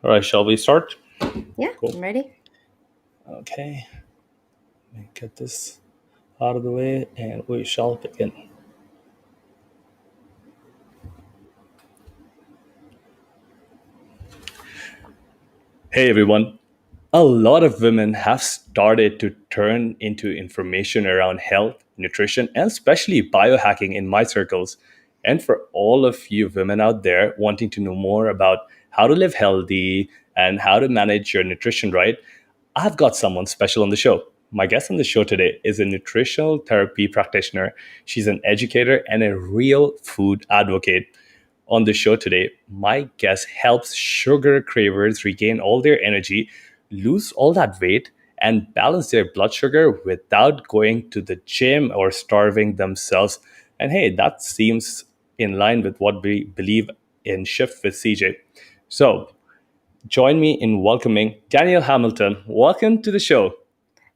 All right, shall we start? Yeah, Cool. I'm ready. Okay, let me get this out of the way and we shall begin. Hey everyone. A lot of women have started to turn into information around health, nutrition, and especially biohacking in my circles. And for all of you women out there wanting to know more about how to live healthy and how to manage your nutrition right, I've got someone special on the show. My guest on the show today is a nutritional therapy practitioner. She's an educator and a real food advocate. On the show today, my guest helps sugar cravers regain all their energy, lose all that weight, and balance their blood sugar without going to the gym or starving themselves. And hey, that seems in line with what we believe in Shift with CJ. So, join me in welcoming Danielle Hamilton. Welcome to the show.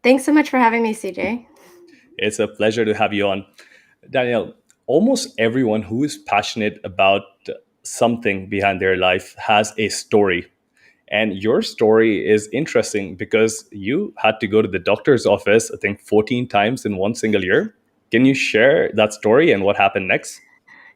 Thanks so much for having me, CJ. It's a pleasure to have you on. Danielle, almost everyone who is passionate about something behind their life has a story. And your story is interesting because you had to go to the doctor's office, I think, 14 times in one single year. Can you share that story and what happened next?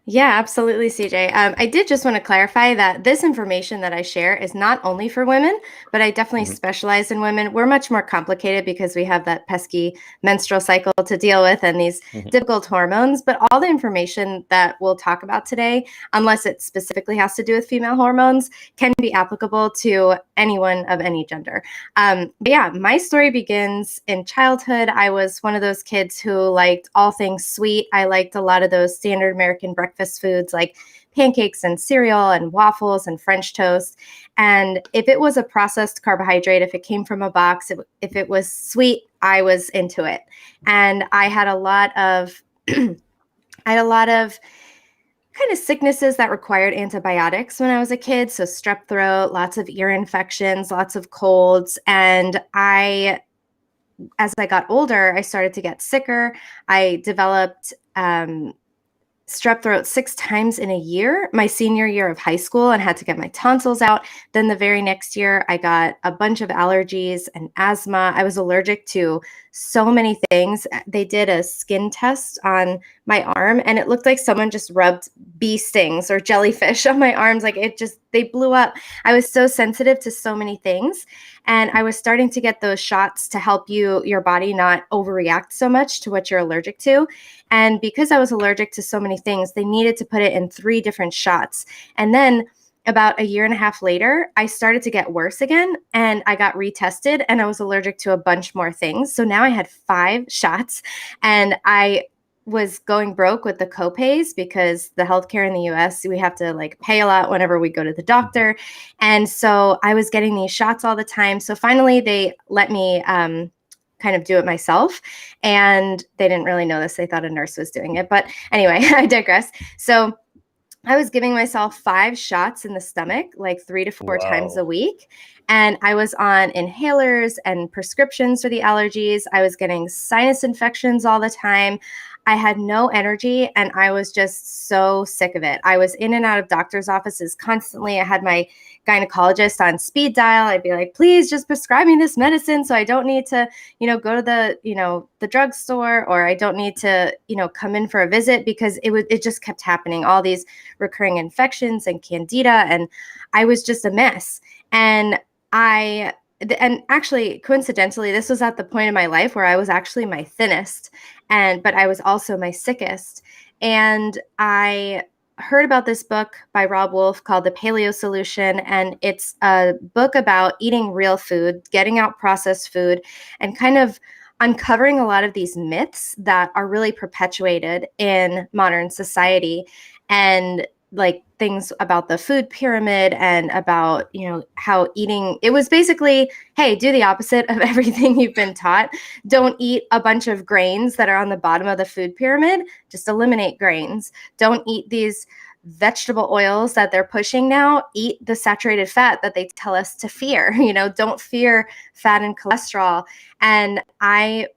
Yeah, absolutely, CJ. I did just want to clarify that this information that I share is not only for women, but I definitely Mhm, specialize in women. We're much more complicated because we have that pesky menstrual cycle to deal with and these mhm. difficult hormones. But all the information that we'll talk about today, unless it specifically has to do with female hormones, can be applicable to anyone of any gender. But yeah, my story begins in childhood. I was one of those kids who liked all things sweet. I liked a lot of those standard American breakfast foods like pancakes and cereal and waffles and French toast. And if it was a processed carbohydrate, if it came from a box, if it was sweet, I was into it. And I had a lot of I had a lot of kind of sicknesses that required antibiotics when I was a kid. So, strep throat, lots of ear infections, lots of colds. And as I got older, I started to get sicker. I developed strep throat 6 times in a year, my senior year of high school, and had to get my tonsils out. Then the very next year, I got a bunch of allergies and asthma. I was allergic to so many things. They did a skin test on my arm, and it looked like someone just rubbed bee stings or jellyfish on my arms. Like they blew up. I was so sensitive to so many things. And I was starting to get those shots to help your body not overreact so much to what you're allergic to. And because I was allergic to so many things, they needed to put it in 3 different shots. And then about a year and a half later, I started to get worse again and I got retested and I was allergic to a bunch more things. So now I had 5 shots and I was going broke with the copays because the healthcare in the US, we have to like pay a lot whenever we go to the doctor. And so I was getting these shots all the time. So finally, they let me kind of do it myself. And they didn't really know this. They thought a nurse was doing it. But anyway, I digress. So I was giving myself 5 shots in the stomach, like 3 to 4 times a Wow. week. And I was on inhalers and prescriptions for the allergies. I was getting sinus infections all the time. I had no energy and I was just so sick of it. I was in and out of doctor's offices constantly. I had my gynecologist on speed dial. I'd be like, please just prescribe me this medicine so I don't need to, go to the drugstore, or I don't need to, come in for a visit, because it just kept happening. All these recurring infections and candida, and I was just a mess. And I and actually, coincidentally, this was at the point in my life where I was actually my thinnest, but I was also my sickest. And I heard about this book by Rob Wolf called The Paleo Solution, and it's a book about eating real food, getting out processed food, and kind of uncovering a lot of these myths that are really perpetuated in modern society, and like things about the food pyramid and about how eating, it was basically, hey, do the opposite of everything you've been taught. Don't eat a bunch of grains that are on the bottom of the food pyramid. Just eliminate grains. Don't eat these vegetable oils that they're pushing now. Eat the saturated fat that they tell us to fear. Don't fear fat and cholesterol. And I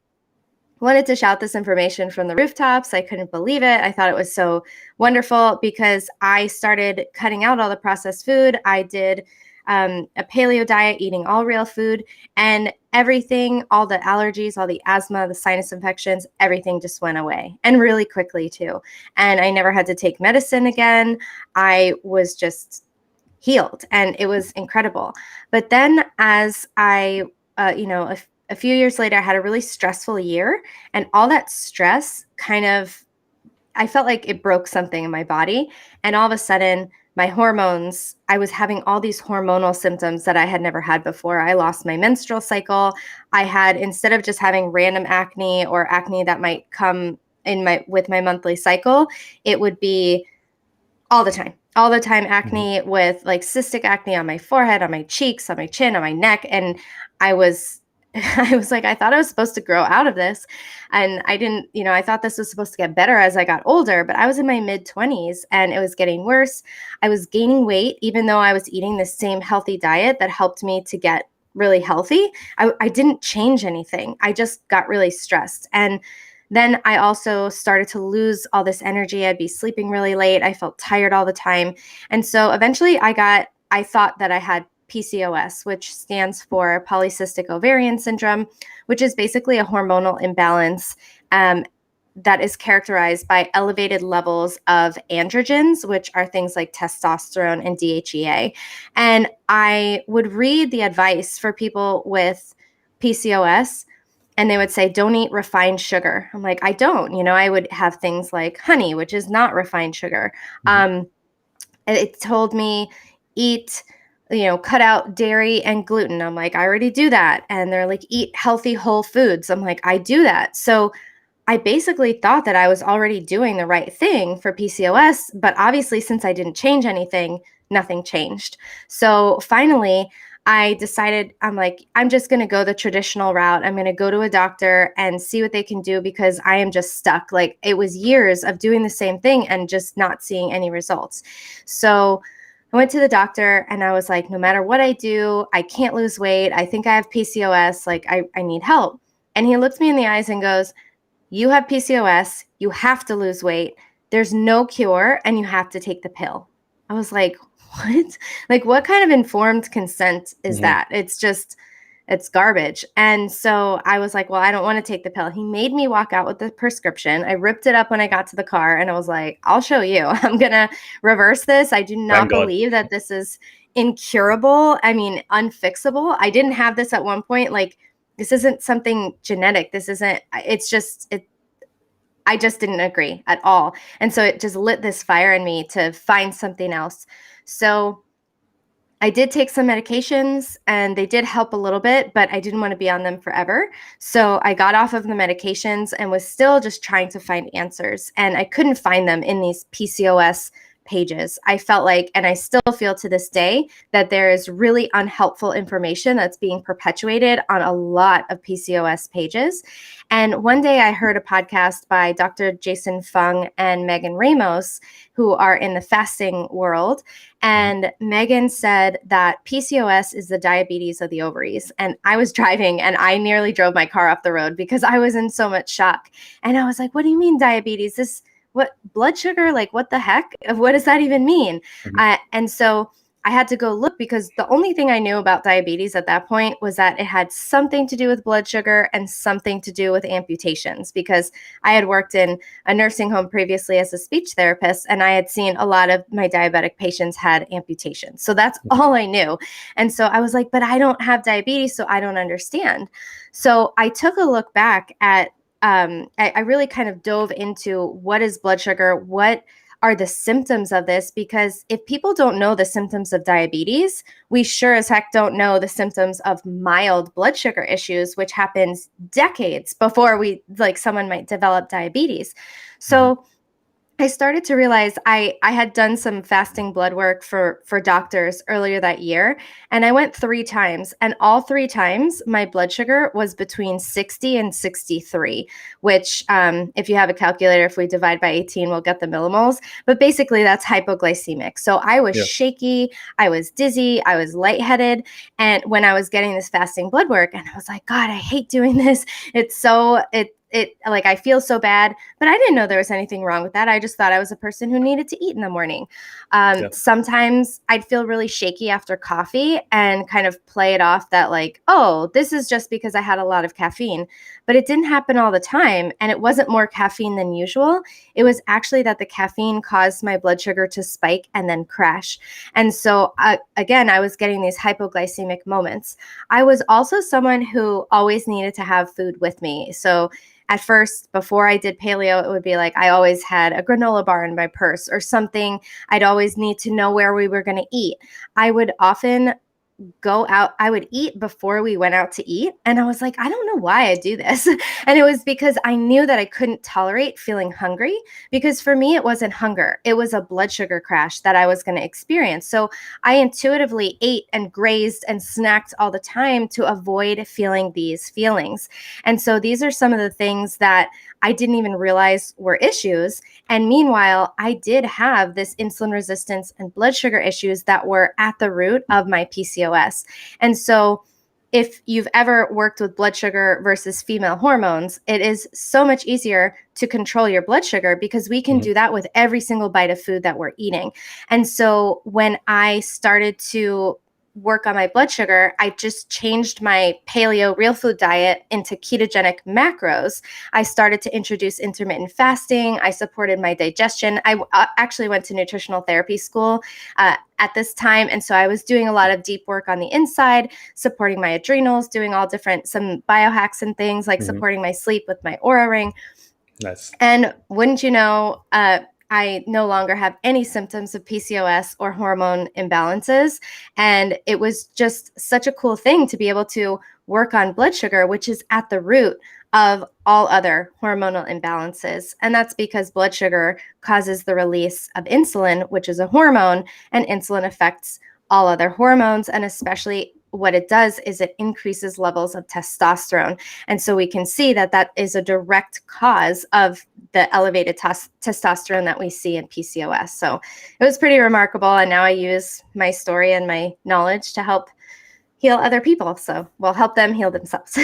wanted to shout this information from the rooftops. I couldn't believe it. I thought it was so wonderful because I started cutting out all the processed food. I did a paleo diet, eating all real food, and everything, all the allergies, all the asthma, the sinus infections, everything just went away, and really quickly too. And I never had to take medicine again. I was just healed, and it was incredible. But then as I, a few years later, I had a really stressful year, and all that stress kind of, I felt like it broke something in my body. And all of a sudden, my hormones, I was having all these hormonal symptoms that I had never had before. I lost my menstrual cycle. I had, instead of just having random acne or acne that might come with my monthly cycle, it would be all the time Mhm. acne, with like cystic acne on my forehead, on my cheeks, on my chin, on my neck. And I was, I was like, I thought I was supposed to grow out of this. And I didn't, I thought this was supposed to get better as I got older, but I was in my mid 20s and it was getting worse. I was gaining weight, even though I was eating the same healthy diet that helped me to get really healthy. I didn't change anything. I just got really stressed. And then I also started to lose all this energy. I'd be sleeping really late. I felt tired all the time. And so eventually I thought that I had PCOS, which stands for polycystic ovarian syndrome, which is basically a hormonal imbalance that is characterized by elevated levels of androgens, which are things like testosterone and DHEA. And I would read the advice for people with PCOS, and they would say, don't eat refined sugar. I'm like, I don't. I would have things like honey, which is not refined sugar. Mhm. Um, it told me, eat, cut out dairy and gluten. I'm like, I already do that. And they're like, eat healthy whole foods. I'm like, I do that. So I basically thought that I was already doing the right thing for PCOS, but obviously, since I didn't change anything, nothing changed. So finally, I decided, I'm like, I'm just going to go the traditional route. I'm going to go to a doctor and see what they can do, because I am just stuck. Like, it was years of doing the same thing and just not seeing any results. So I went to the doctor and I was like, no matter what I do, I can't lose weight. I think I have PCOS. Like, I need help. And he looks me in the eyes and goes, you have PCOS, you have to lose weight. There's no cure, and you have to take the pill. I was like, what? Like, what kind of informed consent is Mhm. that? It's garbage. And so I was like, well, I don't want to take the pill. He made me walk out with the prescription. I ripped it up when I got to the car, and I was like, I'll show you. I'm going to reverse this. I do Thank not God. believe that this is incurable. I mean, unfixable. I didn't have this at one point. Like, this isn't something genetic. This isn't, it's just, I just didn't agree at all. And so it just lit this fire in me to find something else. So I did take some medications and they did help a little bit, but I didn't want to be on them forever. So I got off of the medications and was still just trying to find answers. And I couldn't find them in these PCOS pages. I felt like, and I still feel to this day, that there is really unhelpful information that's being perpetuated on a lot of PCOS pages. And one day I heard a podcast by Dr. Jason Fung and Megan Ramos, who are in the fasting world. Mhm. And Megan said that PCOS is the diabetes of the ovaries. And I was driving and I nearly drove my car off the road because I was in so much shock. And I was like, what do you mean diabetes? What, blood sugar? Like, what the heck? What does that even mean? Mhm. And so I had to go look, because the only thing I knew about diabetes at that point was that it had something to do with blood sugar and something to do with amputations, because I had worked in a nursing home previously as a speech therapist, and I had seen a lot of my diabetic patients had amputations. So that's all I knew. And so I was like, but I don't have diabetes, so I don't understand. So I took a look back at, I really kind of dove into what is blood sugar, what are the symptoms of this, because if people don't know the symptoms of diabetes, we sure as heck don't know the symptoms of mild blood sugar issues, which happens decades before someone might develop diabetes. Mhm. So I started to realize I had done some fasting blood work for doctors earlier that year, and I went 3 times, and all 3 times my blood sugar was between 60 and 63, which, if you have a calculator, if we divide by 18, we'll get the millimoles. But basically, that's hypoglycemic. So I was Yeah. shaky, I was dizzy, I was lightheaded, and when I was getting this fasting blood work, and I was like, God, I hate doing this. It's like I feel so bad, but I didn't know there was anything wrong with that. I just thought I was a person who needed to eat in the morning. Yeah. Sometimes I'd feel really shaky after coffee and kind of play it off that, like, oh, this is just because I had a lot of caffeine. But it didn't happen all the time. And it wasn't more caffeine than usual. It was actually that the caffeine caused my blood sugar to spike and then crash. And so, again, I was getting these hypoglycemic moments. I was also someone who always needed to have food with me. So, at first, before I did paleo, it would be like I always had a granola bar in my purse or something. I'd always need to know where we were going to eat. I would often go out. I would eat before we went out to eat. And I was like, I don't know why I do this. And it was because I knew that I couldn't tolerate feeling hungry, because for me, it wasn't hunger. It was a blood sugar crash that I was going to experience. So I intuitively ate and grazed and snacked all the time to avoid feeling these feelings. And so these are some of the things that I didn't even realize were issues. And meanwhile, I did have this insulin resistance and blood sugar issues that were at the root of my PCOS. And so, if you've ever worked with blood sugar versus female hormones, it is so much easier to control your blood sugar because we can Mhm. do that with every single bite of food that we're eating. And so, when I started to work on my blood sugar, I just changed my paleo real food diet into ketogenic macros. I started to introduce intermittent fasting. I supported my digestion. I actually went to nutritional therapy school at this time. And so I was doing a lot of deep work on the inside, supporting my adrenals, doing all different, some biohacks and things like Mhm. supporting my sleep with my Aura Ring. Nice. And wouldn't you know, I no longer have any symptoms of PCOS or hormone imbalances. And it was just such a cool thing to be able to work on blood sugar, which is at the root of all other hormonal imbalances. And that's because blood sugar causes the release of insulin, which is a hormone, and insulin affects all other hormones. And especially what it does is it increases levels of testosterone. And so we can see that that is a direct cause of the elevated testosterone that we see in PCOS. So it was pretty remarkable. And now I use my story and my knowledge to help heal other people. So we'll help them heal themselves.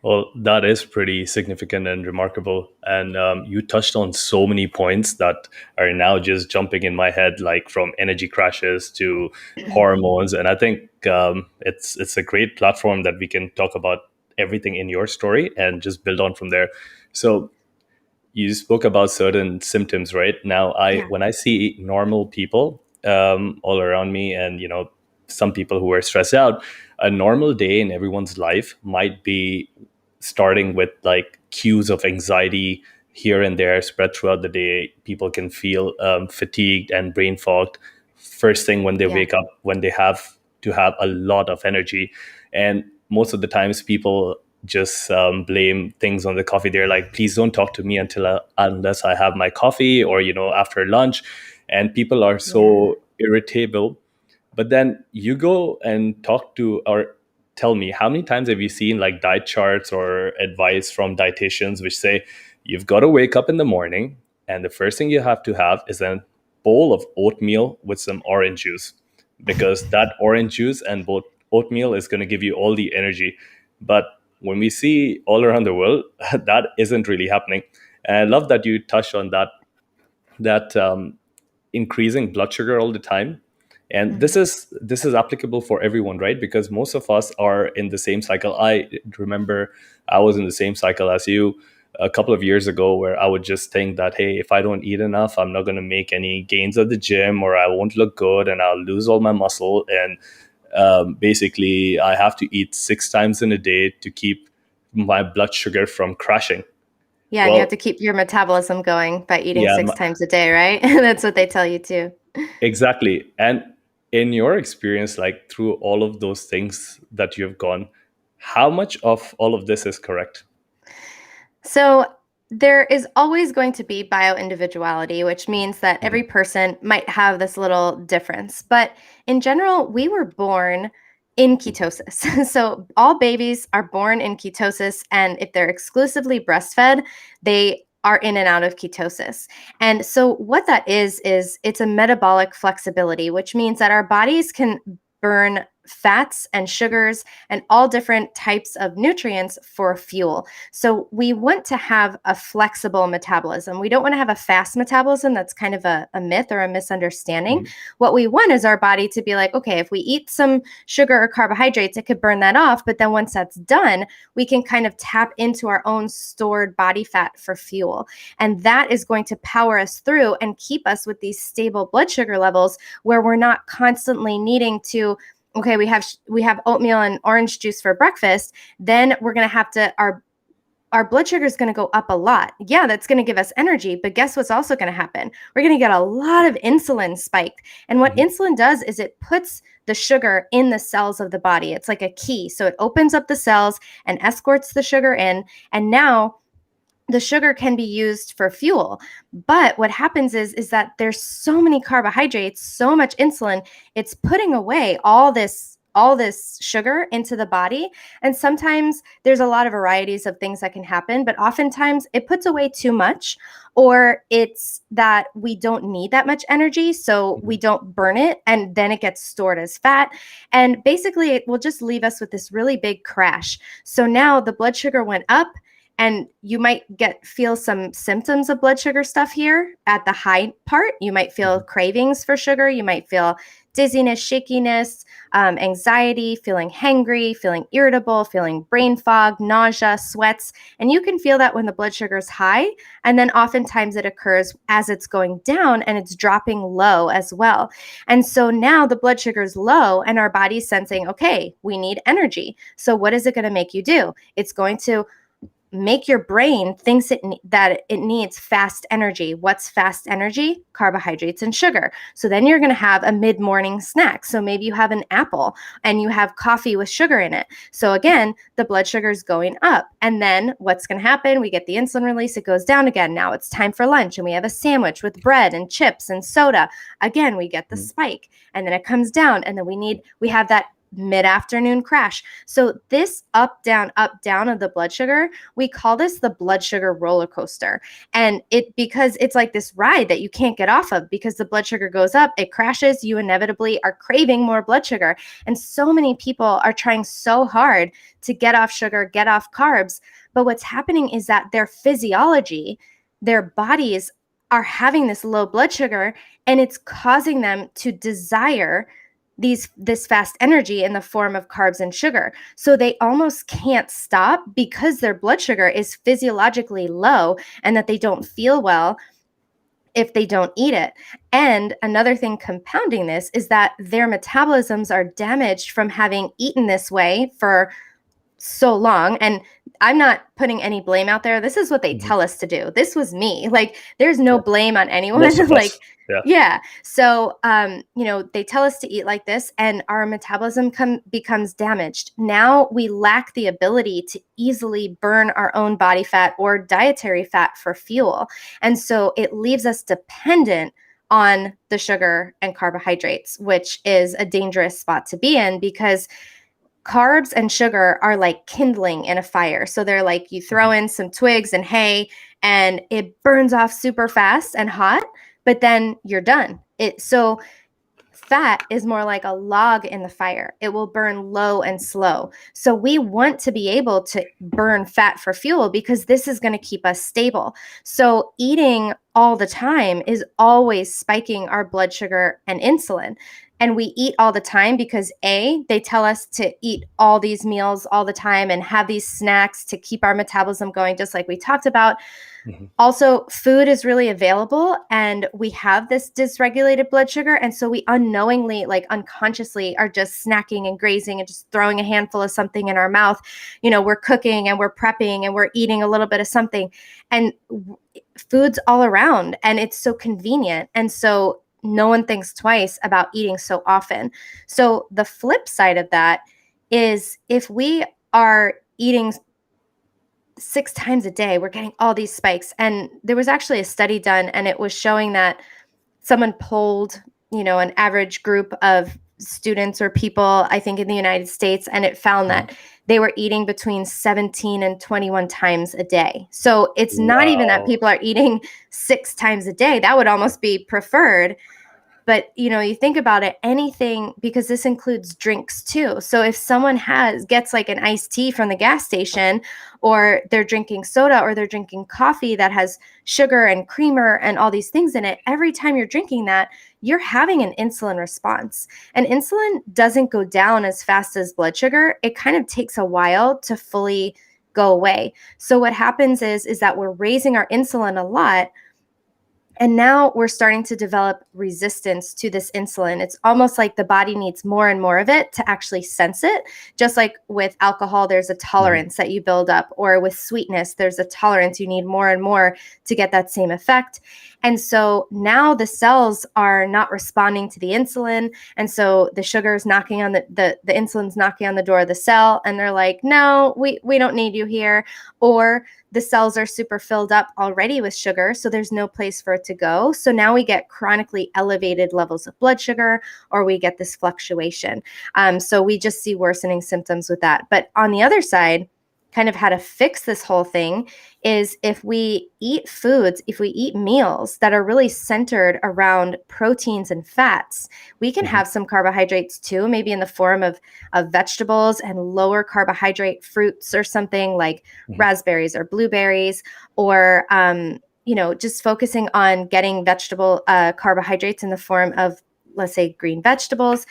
Well, that is pretty significant and remarkable. And you touched on so many points that are now just jumping in my head, like from energy crashes to hormones. And I think it's a great platform that we can talk about everything in your story and just build on from there. So you spoke about certain symptoms, right? Now, I Yeah. when I see normal people all around me, and some people who are stressed out, a normal day in everyone's life might be starting with like cues of anxiety here and there spread throughout the day. People can feel fatigued and brain fogged first thing when they Yeah. wake up, when they have to have a lot of energy. And most of the times people just blame things on the coffee. They're like, please don't talk to me unless I have my coffee, or after lunch. And people are Yeah. so irritable. But then you go and talk to, or tell me, how many times have you seen like diet charts or advice from dietitians which say you've got to wake up in the morning and the first thing you have to have is a bowl of oatmeal with some orange juice, because that orange juice and both oatmeal is going to give you all the energy. But when we see all around the world, that isn't really happening. And I love that you touched on that increasing blood sugar all the time. And this Mhm. is this is applicable for everyone, right? Because most of us are in the same cycle. I remember I was in the same cycle as you a couple of years ago, where I would just think that, hey, if I don't eat enough, I'm not going to make any gains at the gym, or I won't look good and I'll lose all my muscle. And basically I have to eat 6 times in a day to keep my blood sugar from crashing. Yeah. And you have Well, to keep your metabolism going by eating yeah, 6 times a day, right? That's what they tell you too. exactly. And in your experience, like through all of those things that you've gone, how much of all of this is correct? So there is always going to be bioindividuality, which means that every Mhm. person might have this little difference. But in general, we were born in ketosis. So all babies are born in ketosis. And if they're exclusively breastfed, they are in and out of ketosis. And so what that is it's a metabolic flexibility, which means that our bodies can burn fats and sugars and all different types of nutrients for fuel. So we want to have a flexible metabolism. We don't want to have a fast metabolism. That's kind of a myth or a misunderstanding. Mhm. What we want is our body to be like, okay, if we eat some sugar or carbohydrates, it could burn that off. But then once that's done, we can kind of tap into our own stored body fat for fuel. And that is going to power us through and keep us with these stable blood sugar levels where we're not constantly needing to, okay, we have oatmeal and orange juice for breakfast, then we're going to have to our blood sugar is going to go up a lot. Yeah, that's going to give us energy, but guess what's also going to happen? We're going to get a lot of insulin spiked. And what Mhm. insulin does is it puts the sugar in the cells of the body. It's like a key. So it opens up the cells and escorts the sugar in. And now the sugar can be used for fuel. But what happens is that there's so many carbohydrates, so much insulin, it's putting away all this sugar into the body. And sometimes there's a lot of varieties of things that can happen, but oftentimes it puts away too much, or it's that we don't need that much energy, so we Mhm. don't burn it, and then it gets stored as fat. And basically, it will just leave us with this really big crash. So now the blood sugar went up, and you might feel some symptoms of blood sugar stuff here at the high part. You might feel Mhm. cravings for sugar. You might feel dizziness, shakiness, anxiety, feeling hangry, feeling irritable, feeling brain fog, nausea, sweats. And you can feel that when the blood sugar is high. And then oftentimes it occurs as it's going down and it's dropping low as well. And so now the blood sugar is low and our body's sensing, okay, we need energy. So what is it going to make you do? It's going to make your brain thinks that it needs fast energy. What's fast energy? Carbohydrates and sugar. So then you're going to have a mid-morning snack. So maybe you have an apple and you have coffee with sugar in it. So again, the blood sugar is going up. And then what's going to happen? We get the insulin release, it goes down again. Now it's time for lunch and we have a sandwich with bread and chips and soda. Again, we get the Mhm. spike and then it comes down, and then we have that mid-afternoon crash. So this up down of the blood sugar, we call this the blood sugar roller coaster. And because it's like this ride that you can't get off of, because the blood sugar goes up, it crashes, you inevitably are craving more blood sugar. And so many people are trying so hard to get off sugar, get off carbs. But what's happening is that their physiology, their bodies are having this low blood sugar, and it's causing them to desire this fast energy in the form of carbs and sugar. So they almost can't stop because their blood sugar is physiologically low, and that they don't feel well if they don't eat it. And another thing compounding this is that their metabolisms are damaged from having eaten this way for so long. And I'm not putting any blame out there. This is what they Mhm. tell us to do. This was me. Like, there's no Yeah. blame on anyone. Most of Like, us. Yeah. yeah. So, they tell us to eat like this, and our metabolism becomes damaged. Now we lack the ability to easily burn our own body fat or dietary fat for fuel. And so it leaves us dependent on the sugar and carbohydrates, which is a dangerous spot to be in, because carbs and sugar are like kindling in a fire. So they're like, you throw Mhm. in some twigs and hay and it burns off super fast and hot, but then you're done. So fat is more like a log in the fire. It will burn low and slow. So we want to be able to burn fat for fuel, because this is going to keep us stable. So eating all the time is always spiking our blood sugar and insulin. And we eat all the time because they tell us to eat all these meals all the time and have these snacks to keep our metabolism going, just like we talked about. Mhm. Also, food is really available, and we have this dysregulated blood sugar. And so we unknowingly, like unconsciously, are just snacking and grazing and just throwing a handful of something in our mouth. We're cooking and we're prepping and we're eating a little bit of something. And food's all around, and it's so convenient. And so no one thinks twice about eating so often. So the flip side of that is, if we are eating 6 times a day, we're getting all these spikes. And there was actually a study done, and it was showing that someone polled, an average group of students or people, I think in the United States, and it found Mhm. that they were eating between 17 and 21 times a day. So it's not even that Wow. people are eating 6 times a day. That would almost be preferred. But you think about it, anything, because this includes drinks too. So if someone gets like an iced tea from the gas station, or they're drinking soda, or they're drinking coffee that has sugar and creamer and all these things in it, every time you're drinking that, you're having an insulin response. And insulin doesn't go down as fast as blood sugar. It kind of takes a while to fully go away. So what happens is that we're raising our insulin a lot, and now we're starting to develop resistance to this insulin. It's almost like the body needs more and more of it to actually sense it. Just like with alcohol, there's a Mhm. tolerance that you build up, or with sweetness, there's a tolerance. You need more and more to get that same effect. And so now the cells are not responding to the insulin. And so the sugar is knocking on the insulin's knocking on the door of the cell, and they're like, no, we don't need you here. Or the cells are super filled up already with sugar, so there's no place for it to go. So now we get chronically elevated levels of blood sugar, or we get this fluctuation. So we just see worsening symptoms with that. But on the other side, kind of how to fix this whole thing is, if we eat meals that are really centered around proteins and fats, we can Mhm. have some carbohydrates too, maybe in the form of vegetables and lower carbohydrate fruits, or something like Mhm. raspberries or blueberries, or just focusing on getting vegetable carbohydrates in the form of, let's say, green vegetables,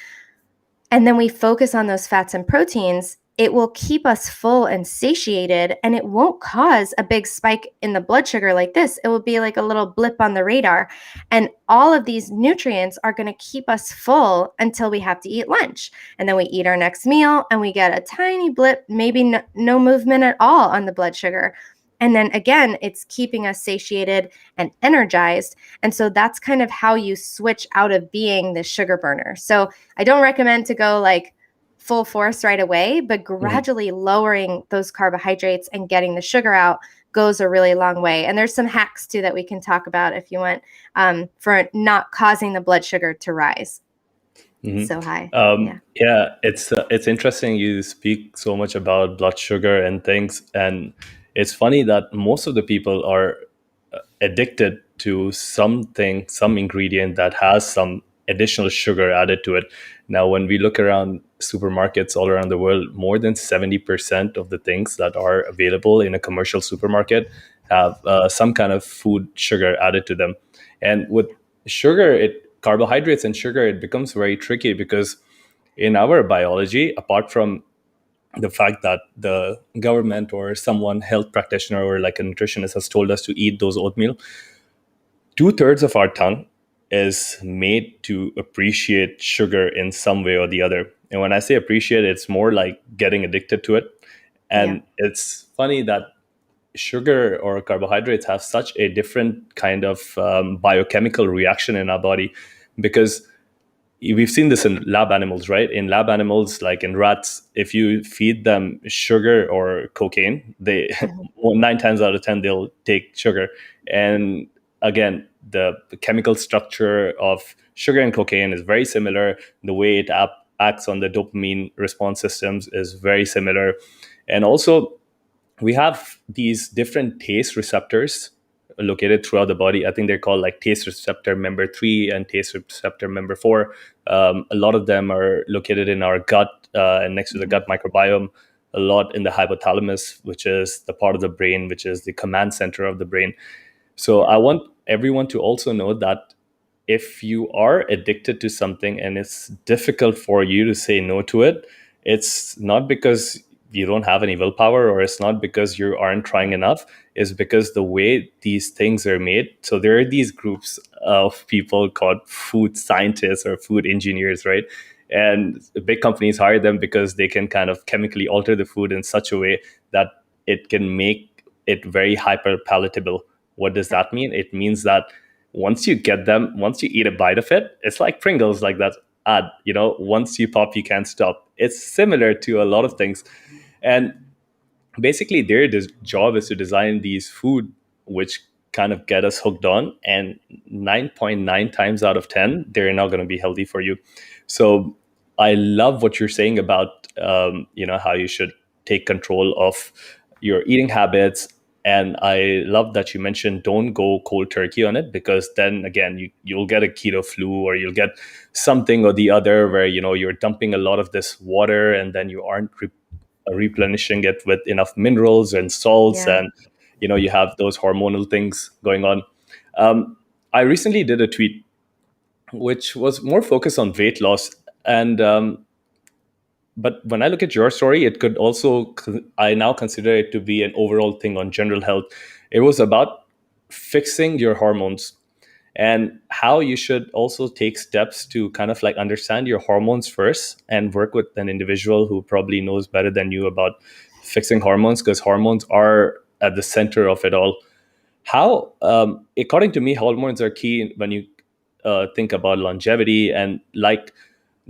and then we focus on those fats and proteins. It will keep us full and satiated, and it won't cause a big spike in the blood sugar like this. It will be like a little blip on the radar. And all of these nutrients are going to keep us full until we have to eat lunch. And then we eat our next meal, and we get a tiny blip, maybe no movement at all on the blood sugar. And then again, it's keeping us satiated and energized. And so that's kind of how you switch out of being the sugar burner. So I don't recommend to go like full force right away, but Mhm. gradually lowering those carbohydrates and getting the sugar out goes a really long way. And there's some hacks too that we can talk about if you want, for not causing the blood sugar to rise Mhm. so high. Yeah. Yeah, it's interesting you speak so much about blood sugar and things, and it's funny that most of the people are addicted to something, some ingredient that has some additional sugar added to it. Now, when we look around supermarkets all around the world, more than 70% of the things that are available in a commercial supermarket have some kind of food sugar added to them. And with sugar, carbohydrates and sugar, it becomes very tricky because in our biology, apart from the fact that the government or someone health practitioner or like a nutritionist has told us to eat those oatmeal, two-thirds of our tongue is made to appreciate sugar in some way or the other. And when I say appreciate, it's more like getting addicted to it. Yeah. And it's funny that sugar or carbohydrates have such a different kind of biochemical reaction in our body, because we've seen this in lab animals, right? In lab animals, like in rats, if you feed them sugar or cocaine, they Mhm. well, 9 times out of 10 they'll take sugar. And again, the chemical structure of sugar and cocaine is very similar. The way it acts on the dopamine response systems is very similar. And also, we have these different taste receptors located throughout the body. I think they're called like taste receptor member 3 and taste receptor member 4. A lot of them are located in our gut and next to the Mhm. gut microbiome, a lot in the hypothalamus, which is the part of the brain, which is the command center of the brain. So Yeah. I want everyone to also know that if you are addicted to something and it's difficult for you to say no to it, it's not because you don't have any willpower, or it's not because you aren't trying enough. It's because the way these things are made. So there are these groups of people called food scientists or food engineers, right? And big companies hire them because they can kind of chemically alter the food in such a way that it can make it very hyper palatable. What does Yeah. that mean? It means that once you eat a bite of it, it's like Pringles, like that ad, once you pop, you can't stop. It's similar to a lot of things. And basically, their job is to design these food which kind of get us hooked on. And 9.9 times out of 10, they're not going to be healthy for you. So I love what you're saying about, how you should take control of your eating habits And I love that you mentioned don't go cold turkey on it, because then again you'll get a keto flu, or you'll get something or the other where you're dumping a lot of this water, and then you aren't replenishing it with enough minerals and salts, Yeah. and you have those hormonal things going on. I recently did a tweet which was more focused on weight loss, and but when I look at your story, it could also, I now consider it to be an overall thing on general health. It was about fixing your hormones, and how you should also take steps to kind of like understand your hormones first and work with an individual who probably knows better than you about fixing hormones, because hormones are at the center of it all. How, according to me, hormones are key when you think about longevity. And like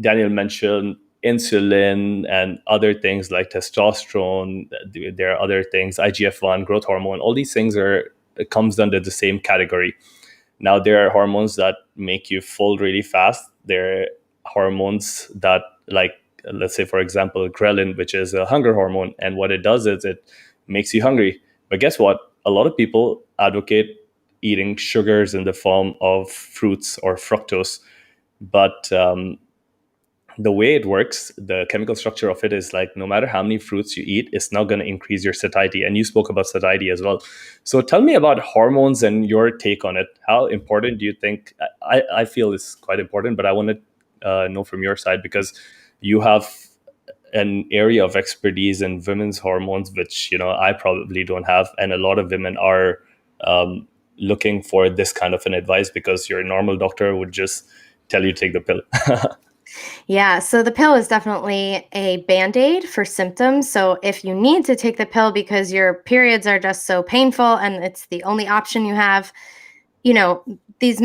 Daniel mentioned, insulin and other things like testosterone, there are other things, IGF-1, growth hormone, all these things are, it comes under the same category. Now, there are hormones that make you full really fast. There are hormones that, like, let's say, for example, ghrelin, which is a hunger hormone. And what it does is it makes you hungry. But guess what? A lot of people advocate eating sugars in the form of fruits or fructose. But the way it works, the chemical structure of it is like no matter how many fruits you eat, it's not going to increase your satiety. And you spoke about satiety as well. So tell me about hormones and your take on it. How important do you think? I feel it's quite important, but I want to know from your side, because you have an area of expertise in women's hormones, which I probably don't have, and a lot of women are um, looking for this kind of an advice, because your normal doctor would just tell you to take the pill. Yeah, so the pill is definitely a band-aid for symptoms. So if you need to take the pill because your periods are just so painful and it's the only option you have, these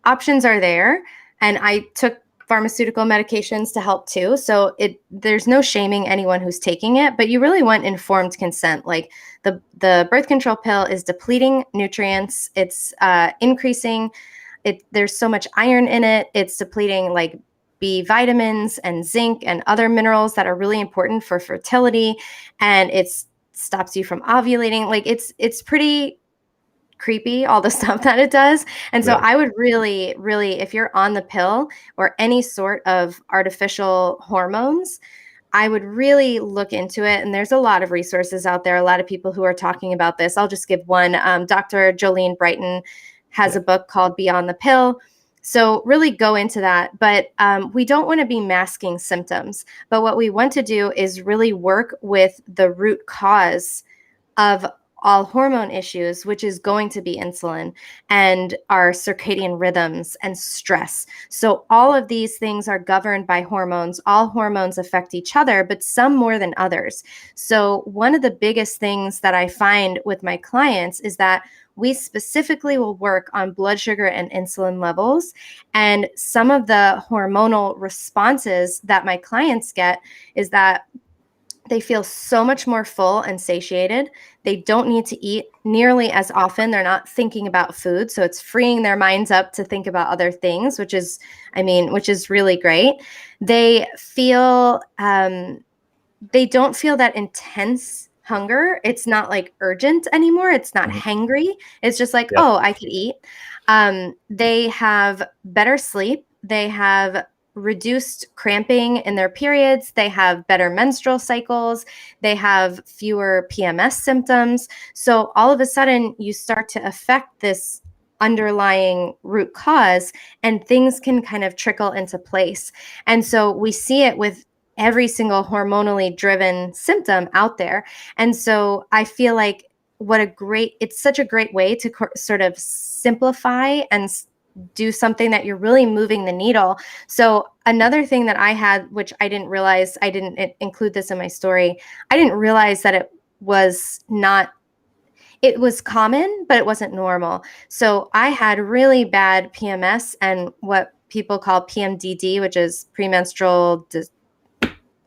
options are there. And I took pharmaceutical medications to help too. So there's no shaming anyone who's taking it, but you really want informed consent. Like the birth control pill is depleting nutrients. It's increasing there's so much iron in it. It's depleting like B vitamins and zinc and other minerals that are really important for fertility, and it stops you from ovulating. Like it's pretty creepy, all the stuff that it does. And so Right. I would really, really, if you're on the pill or any sort of artificial hormones, I would really look into it. And there's a lot of resources out there, a lot of people who are talking about this. I'll just give one. Dr. Jolene Brighton has Yeah. a book called Beyond the Pill. So really go into that. But we don't want to be masking symptoms. But what we want to do is really work with the root cause of all hormone issues, which is going to be insulin and our circadian rhythms and stress. So all of these things are governed by hormones. All hormones affect each other, but some more than others. So one of the biggest things that I find with my clients is that we specifically will work on blood sugar and insulin levels. And some of the hormonal responses that my clients get is that they feel so much more full and satiated. They don't need to eat nearly as often. They're not thinking about food. So it's freeing their minds up to think about other things, which is really great. They feel, they don't feel that intense hunger. It's not like urgent anymore. It's not Mhm. hangry. It's just like, Yeah. oh, I could eat. They have better sleep. They have reduced cramping in their periods. They have better menstrual cycles. They have fewer PMS symptoms. So all of a sudden, you start to affect this underlying root cause, and things can kind of trickle into place. And so we see it with every single hormonally driven symptom out there. And so I feel like it's such a great way to sort of simplify and do something that you're really moving the needle. So another thing that I had, which I didn't realize, I didn't include this in my story. I didn't realize that it was common, but it wasn't normal. So I had really bad PMS and what people call PMDD, which is premenstrual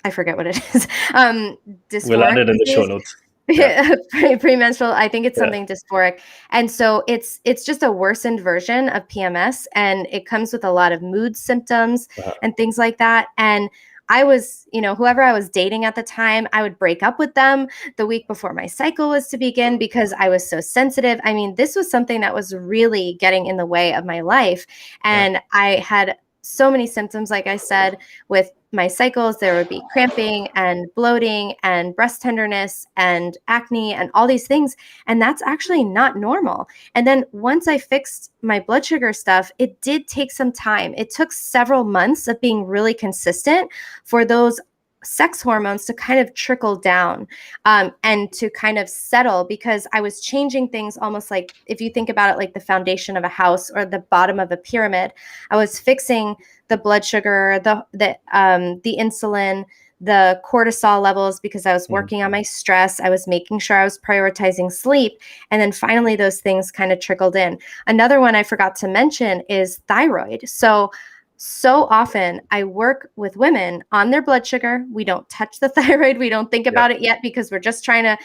I forget what it is. We'll add Dysphoric it in the show disease. notes. Yeah. Premenstrual, I think it's Yeah. something dysphoric. And so it's just a worsened version of PMS, and it comes with a lot of mood symptoms Uh-huh. and things like that. And I was, whoever I was dating at the time, I would break up with them the week before my cycle was to begin because I was so sensitive. I mean, this was something that was really getting in the way of my life. Yeah. And I had so many symptoms, like I said, with my cycles. There would be cramping and bloating and breast tenderness and acne and all these things. And that's actually not normal. And then once I fixed my blood sugar stuff, it did take some time. It took several months of being really consistent for those sex hormones to kind of trickle down, and to kind of settle, because I was changing things almost like, if you think about it like the foundation of a house or the bottom of a pyramid. I was fixing the blood sugar, the insulin, the cortisol levels, because I was Mhm. working on my stress. I was making sure I was prioritizing sleep. And then finally, those things kind of trickled in. Another one I forgot to mention is thyroid. So often I work with women on their blood sugar. We don't touch the thyroid. We don't think Yeah. about it yet because we're just trying to,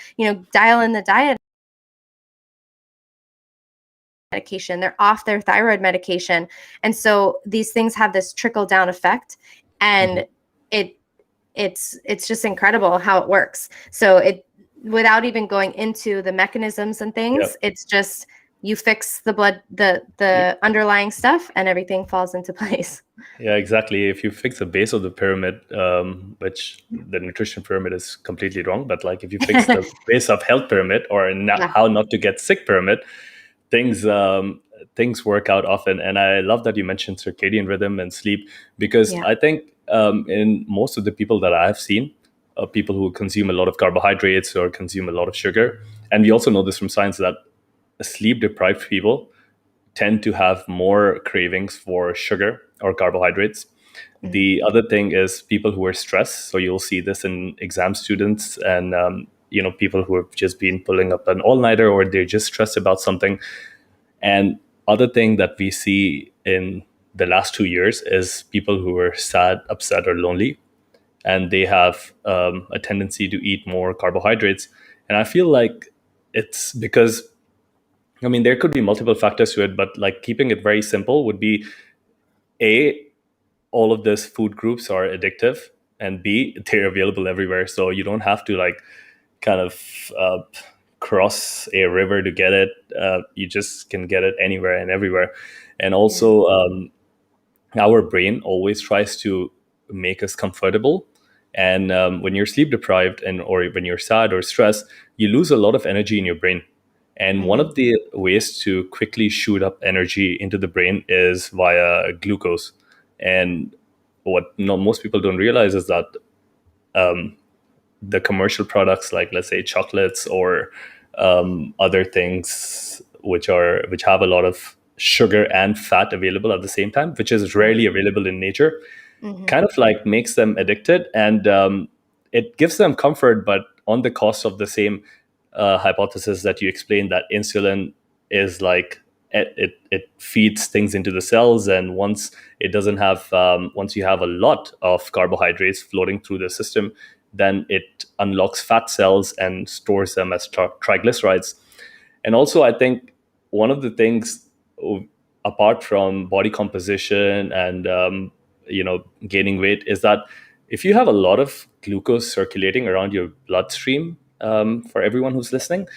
dial in the diet medication. They're off their thyroid medication. And so these things have this trickle down effect, Mhm. and it it's just incredible how it works. So it without even going into the mechanisms and Yeah. things, it's just you fix the blood the underlying stuff and everything falls into place. Yeah, exactly. If you fix the base of the pyramid, which the nutrition pyramid is completely wrong, but like if you fix the base of health pyramid or Yeah. how not to get sick pyramid, things things work out often. And I love that you mentioned circadian rhythm and sleep, because Yeah. I think in most of the people that I have seen, people who consume a lot of carbohydrates or consume a lot of sugar, and we also know this from science that sleep deprived people tend to have more cravings for sugar or carbohydrates. Mhm. The other thing is people who are stressed. So you'll see this in exam students and people who have just been pulling up an all-nighter or they're just stressed about something. And other thing that we see in the last 2 years is people who are sad, upset, or lonely, and they have a tendency to eat more carbohydrates. And I feel like it's because I mean, there could be multiple factors to it, but like keeping it very simple would be A, all of these food groups are addictive, and B, they're available everywhere. So you don't have to like kind of cross a river to get it. You just can get it anywhere and everywhere. And Yeah. also, our brain always tries to make us comfortable. And when you're sleep deprived and or when you're sad or stressed, you lose a lot of energy in your brain. And one Mhm. of the ways to quickly shoot up energy into the brain is via glucose. And what no, most people don't realize is that the commercial products, like let's say chocolates or other things which have a lot of sugar and fat available at the same time, which is Right. rarely available in nature, Mhm. kind of like makes them addicted, and it gives them comfort, but on the cost of the same hypothesis that you explained, that insulin is like it feeds things into the cells, and once it doesn't have once you have a lot of carbohydrates floating through the system, then it unlocks fat cells and stores them as triglycerides. And also, I think one of the things, apart from body composition and gaining weight, is that if you have a lot of glucose circulating around your bloodstream, for everyone who's listening,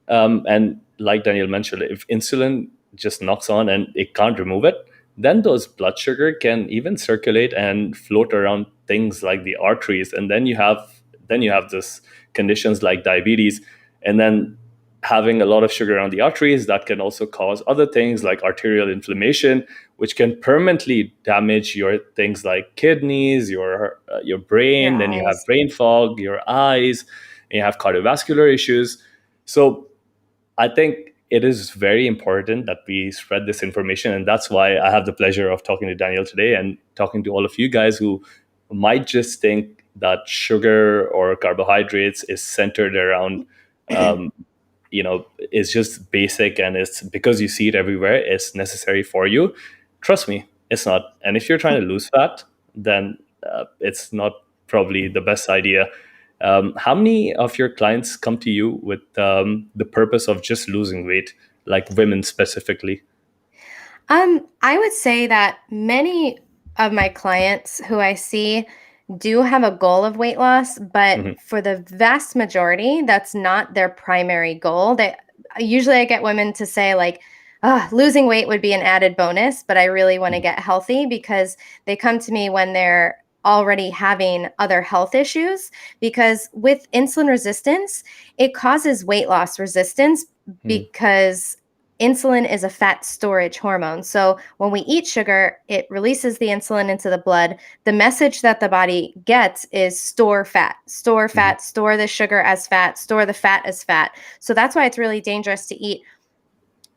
and like Daniel mentioned, if insulin just knocks on and it can't remove it, then those blood sugar can even circulate and float around things like the arteries, and then you have this conditions like diabetes. And then having a lot of sugar around the arteries, that can also cause other things like arterial inflammation, which can permanently damage your things like kidneys, your Your brain. Then you have eyes. brain fog, your eyes, and you have cardiovascular issues. So I think it is very important that we spread this information. And that's why I have the pleasure of talking to Danielle today and talking to all of you guys who might just think that sugar or carbohydrates is centered around, um, is just basic, and it's because you see it everywhere, it's necessary for you. Trust me, it's not. And if you're trying to lose fat, then it's not probably the best idea. How many of your clients come to you with the purpose of just losing weight, like women specifically? I would say that many of my clients who I see, do have a goal of weight loss, but Hmm. for the vast majority, that's not their primary goal. They usually I get women to say like, losing weight would be an added bonus, but I really want to get healthy because they come to me when they're already having other health issues. Because with insulin resistance, it causes weight loss resistance Hmm. because insulin is a fat storage hormone. So when we eat sugar, it releases the insulin into the blood. The message that the body gets is store Hmm. fat, store the sugar as fat, store the fat as fat. So that's why it's really dangerous to eat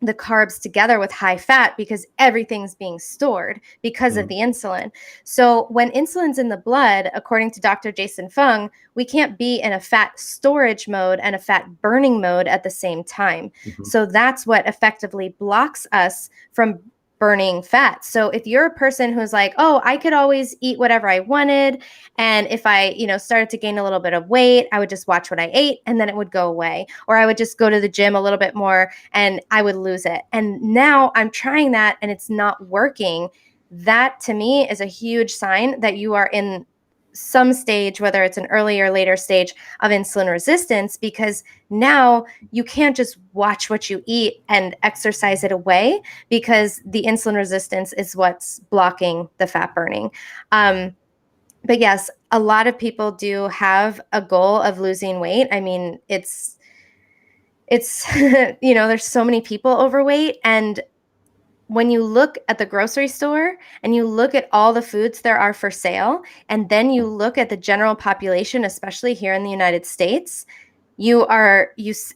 the carbs together with high fat because everything's being stored because of Hmm. the insulin. So when insulin's in the blood, according to Dr. Jason Fung, we can't be in a fat storage mode and a fat burning mode at the same time. Hmm. So that's what effectively blocks us from burning fat. So if you're a person who's like, "Oh, I could always eat whatever I wanted, and if I, started to gain a little bit of weight, I would just watch what I ate and then it would go away, or I would just go to the gym a little bit more and I would lose it." And now I'm trying that and it's not working. That to me is a huge sign that you are in some stage, whether it's an early or later stage of insulin resistance, because now you can't just watch what you eat and exercise it away because the insulin resistance is what's blocking the fat burning. But yes, a lot of people do have a goal of losing weight. I mean, it's there's so many people overweight, and when you look at the grocery store and you look at all the foods there are for sale, and then you look at the general population, especially here in the United States, this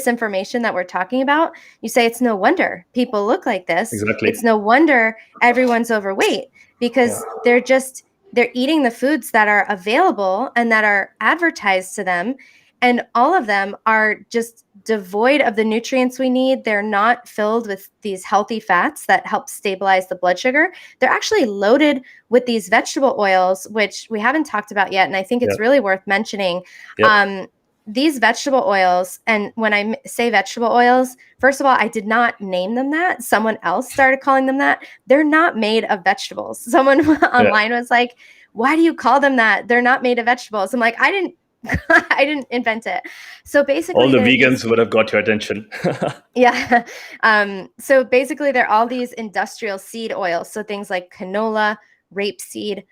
information that we're talking about, you say it's no wonder people look like this. It's Exactly. no wonder everyone's overweight Yeah. because they're eating the foods that are available and that are advertised to them, and all of them are just devoid of the nutrients we need. They're not filled with these healthy fats that help stabilize the blood sugar. They're actually loaded with these vegetable oils, which we haven't talked about yet, and I think Yeah. it's really worth mentioning. Yep. um, these vegetable oils, and when I say vegetable oils, first of all, I did not name them that. Someone else started calling them that. They're not made of vegetables. Someone Yeah. online was like, "Why do you call them that? They're not made of vegetables." I'm like, I didn't I didn't invent it. So All basically, the there are these, vegans would have got your attention. yeah. So basically, they're all these industrial seed oils. So things like canola, rapeseed,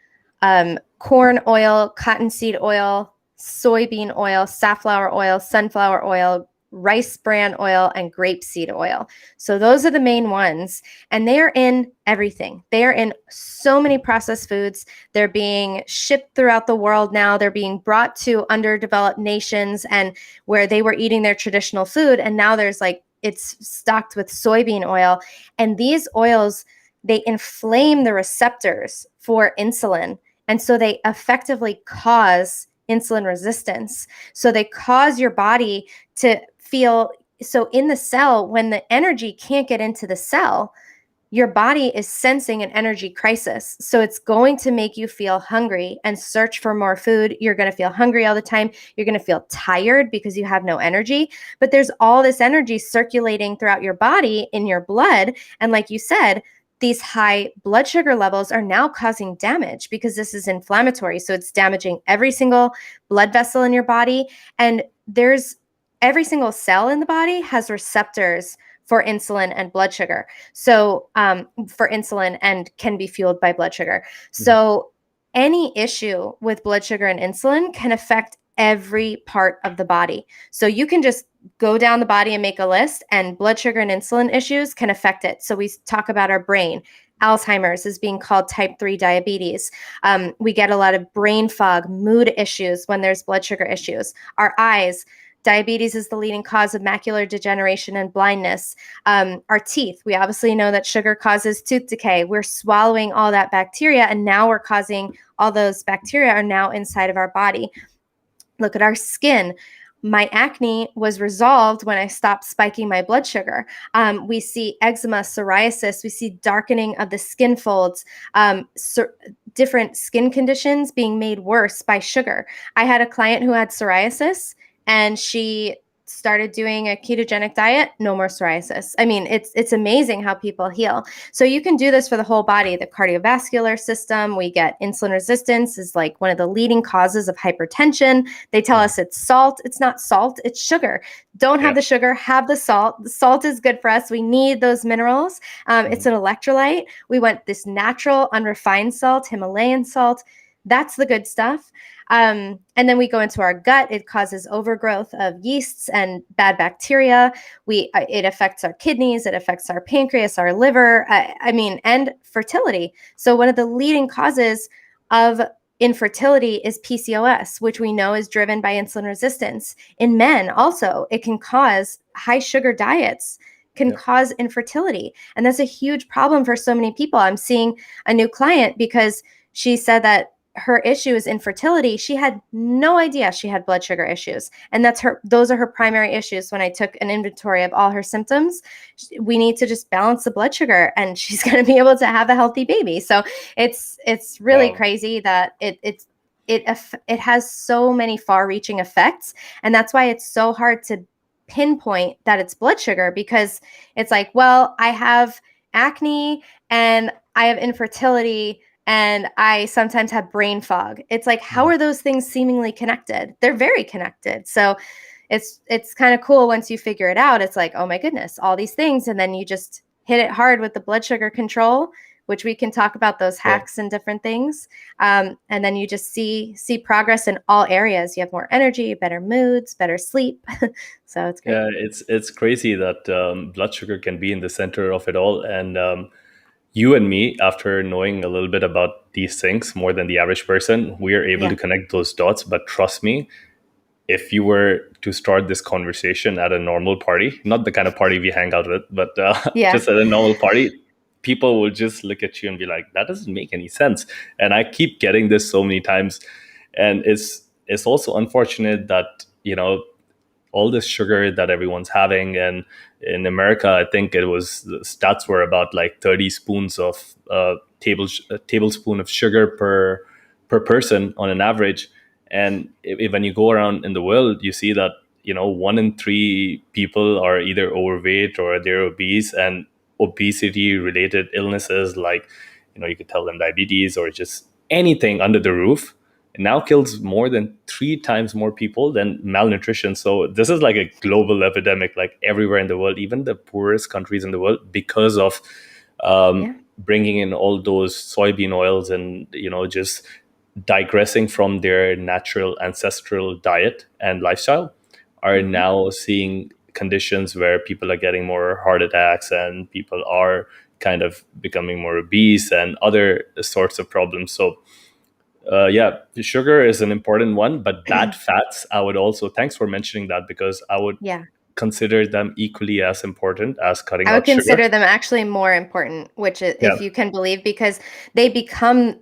corn oil, cottonseed oil, soybean oil, safflower oil, sunflower oil, rice bran oil, and grapeseed oil. So those are the main ones. And they are in everything. They are in so many processed foods. They're being shipped throughout the world now. They're being brought to underdeveloped nations and where they were eating their traditional food. And now there's like, it's stocked with soybean oil. And these oils, they inflame the receptors for insulin. And so they effectively cause insulin resistance. So they cause your body to feel, so in the cell, when the energy can't get into the cell, your body is sensing an energy crisis. So it's going to make you feel hungry and search for more food. You're going to feel hungry all the time. You're going to feel tired because you have no energy. But there's all this energy circulating throughout your body in your blood. And like you said, these high blood sugar levels are now causing damage because this is inflammatory. So it's damaging every single blood vessel in your body. And there's every single cell in the body has receptors for insulin and blood sugar. So, for insulin and can be fueled by blood sugar. Mhm. So, any issue with blood sugar and insulin can affect every part of the body. So, you can just go down the body and make a list, and blood sugar and insulin issues can affect it. So, we talk about our brain. Alzheimer's is being called type 3 diabetes. We get a lot of brain fog, mood issues when there's blood sugar issues. Our eyes, diabetes is the leading cause of macular degeneration and blindness. Our teeth, we obviously know that sugar causes tooth decay. We're swallowing all that bacteria, and now we're causing all those bacteria are now inside of our body. Look at our skin. My acne was resolved when I stopped spiking my blood sugar. We see eczema, psoriasis, we see darkening of the skin folds, different skin conditions being made worse by sugar. I had a client who had psoriasis, and she started doing a ketogenic diet, no more psoriasis. I mean, it's amazing how people heal. So you can do this for the whole body, the cardiovascular system. We get insulin resistance is like one of the leading causes of hypertension. They tell Mhm. us it's salt. It's not salt, it's sugar. Don't have Yeah. the sugar, have the salt. The salt is good for us. We need those minerals. It's Mhm. an electrolyte. We want this natural, unrefined salt, Himalayan salt. That's the good stuff. And then we go into our gut. It causes overgrowth of yeasts and bad bacteria. It affects our kidneys. It affects our pancreas, our liver. I mean, and fertility. So one of the leading causes of infertility is PCOS, which we know is driven by insulin resistance. In men, also, it can cause high sugar diets can Yeah. cause infertility, and that's a huge problem for so many people. I'm seeing a new client because she said that her issue is infertility. She had no idea she had blood sugar issues. And those are her primary issues. When I took an inventory of all her symptoms, we need to just balance the blood sugar and she's going to be able to have a healthy baby. So it's really Wow. crazy that it has so many far-reaching effects, and that's why it's so hard to pinpoint that it's blood sugar, because it's like, well, I have acne and I have infertility and I sometimes have brain fog. It's like, how Mhm. are those things seemingly connected? They're very connected. So it's kind of cool once you figure it out. It's like, oh my goodness, all these things, and then you just hit it hard with the blood sugar control, which we can talk about those Yeah. hacks and different things. And then you just see progress in all areas. You have more energy, better moods, better sleep. So it's great. Yeah, it's crazy that blood sugar can be in the center of it all. And you and me, after knowing a little bit about these things more than the average person, we are able Yeah. to connect those dots. But trust me, if you were to start this conversation at a normal party, not the kind of party we hang out with, but Yeah. just at a normal party, people will just look at you and be like, "That doesn't make any sense." And I keep getting this so many times, and it's also unfortunate that all this sugar that everyone's having. And in America, I think it was the stats were about like 30 spoons of a tablespoon of sugar per person on an average. And when you go around in the world, you see that 1 in 3 people are either overweight or they're obese, and obesity related illnesses like you could tell them diabetes or just anything under the roof, it now kills more than 3 times more people than malnutrition. So this is like a global epidemic, like everywhere in the world, even the poorest countries in the world, because of Yeah. bringing in all those soybean oils and just digressing from their natural ancestral diet and lifestyle, are Hmm. now seeing conditions where people are getting more heart attacks and people are kind of becoming more obese and other sorts of problems. So yeah, sugar is an important one, but bad fats, I would also, thanks for mentioning that, because I would Yeah. consider them equally as important as cutting I would out sugar. consider them actually more important, which is, Yeah, if you can believe, because they become,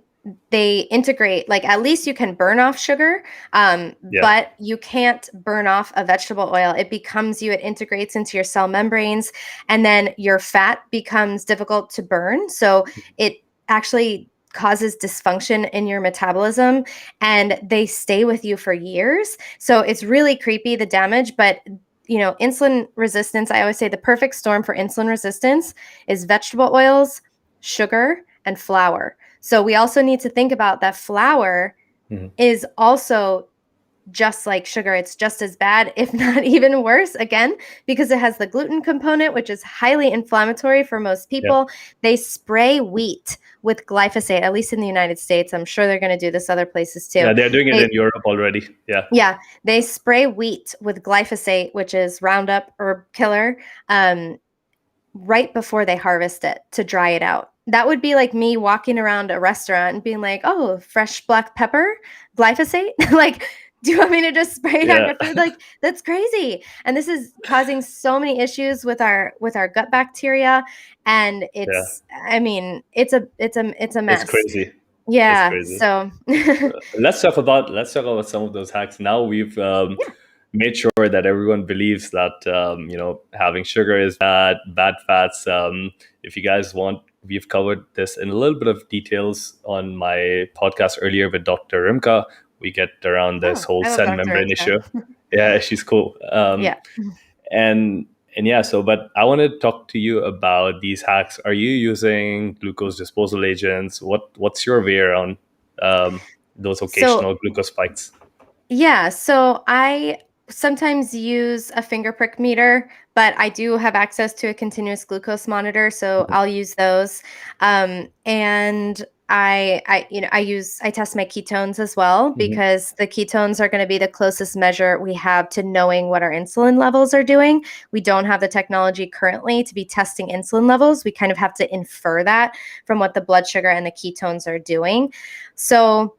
they integrate, like at least you can burn off sugar, yeah, but you can't burn off a vegetable oil. It becomes you, it integrates into your cell membranes, and then your fat becomes difficult to burn. So it actually causes dysfunction in your metabolism, and they stay with you for years. So it's really creepy, the damage. But insulin resistance, I always say the perfect storm for insulin resistance is vegetable oils, sugar, and flour. So we also need to think about that flour mhm, is also just like sugar. It's just as bad, if not even worse, again, because it has the gluten component, which is highly inflammatory for most yeah, people. They spray wheat with glyphosate, at least in the United States. I'm sure they're going to do this other places too. yeah. They're doing it in They Europe already. Yeah, Yeah, they spray wheat with glyphosate, which is Roundup herb killer, um, right before they harvest it to dry it out. That would be like me walking around a restaurant and being like, "Oh, fresh black pepper, glyphosate." Like, do you want me to just spray it on yeah, your food? Like, that's crazy. And this is causing so many issues with our gut bacteria, and yeah. I mean, it's a It's mess. crazy. It's Yeah. crazy. So, Let's talk about some of those hacks. Now we've yeah. made sure that everyone believes that having sugar is bad, bad fats. If you guys want, we've covered this in a little bit of details on my podcast earlier with Dr. Rimka. We get around this Oh, whole I love cell Dr. membrane Imka. issue. Yeah, she's cool. Yeah. And yeah, so but I want to talk to you about these hacks. Are you using glucose disposal agents? What's your way around those So occasional glucose spikes? yeah, so I sometimes use a finger prick meter, but I do have access to a continuous glucose monitor, so Mhm. I'll use those. And I test my ketones as well Mhm. because the ketones are going to be the closest measure we have to knowing what our insulin levels are doing. We don't have the technology currently to be testing insulin levels. We kind of have to infer that from what the blood sugar and the ketones are doing. So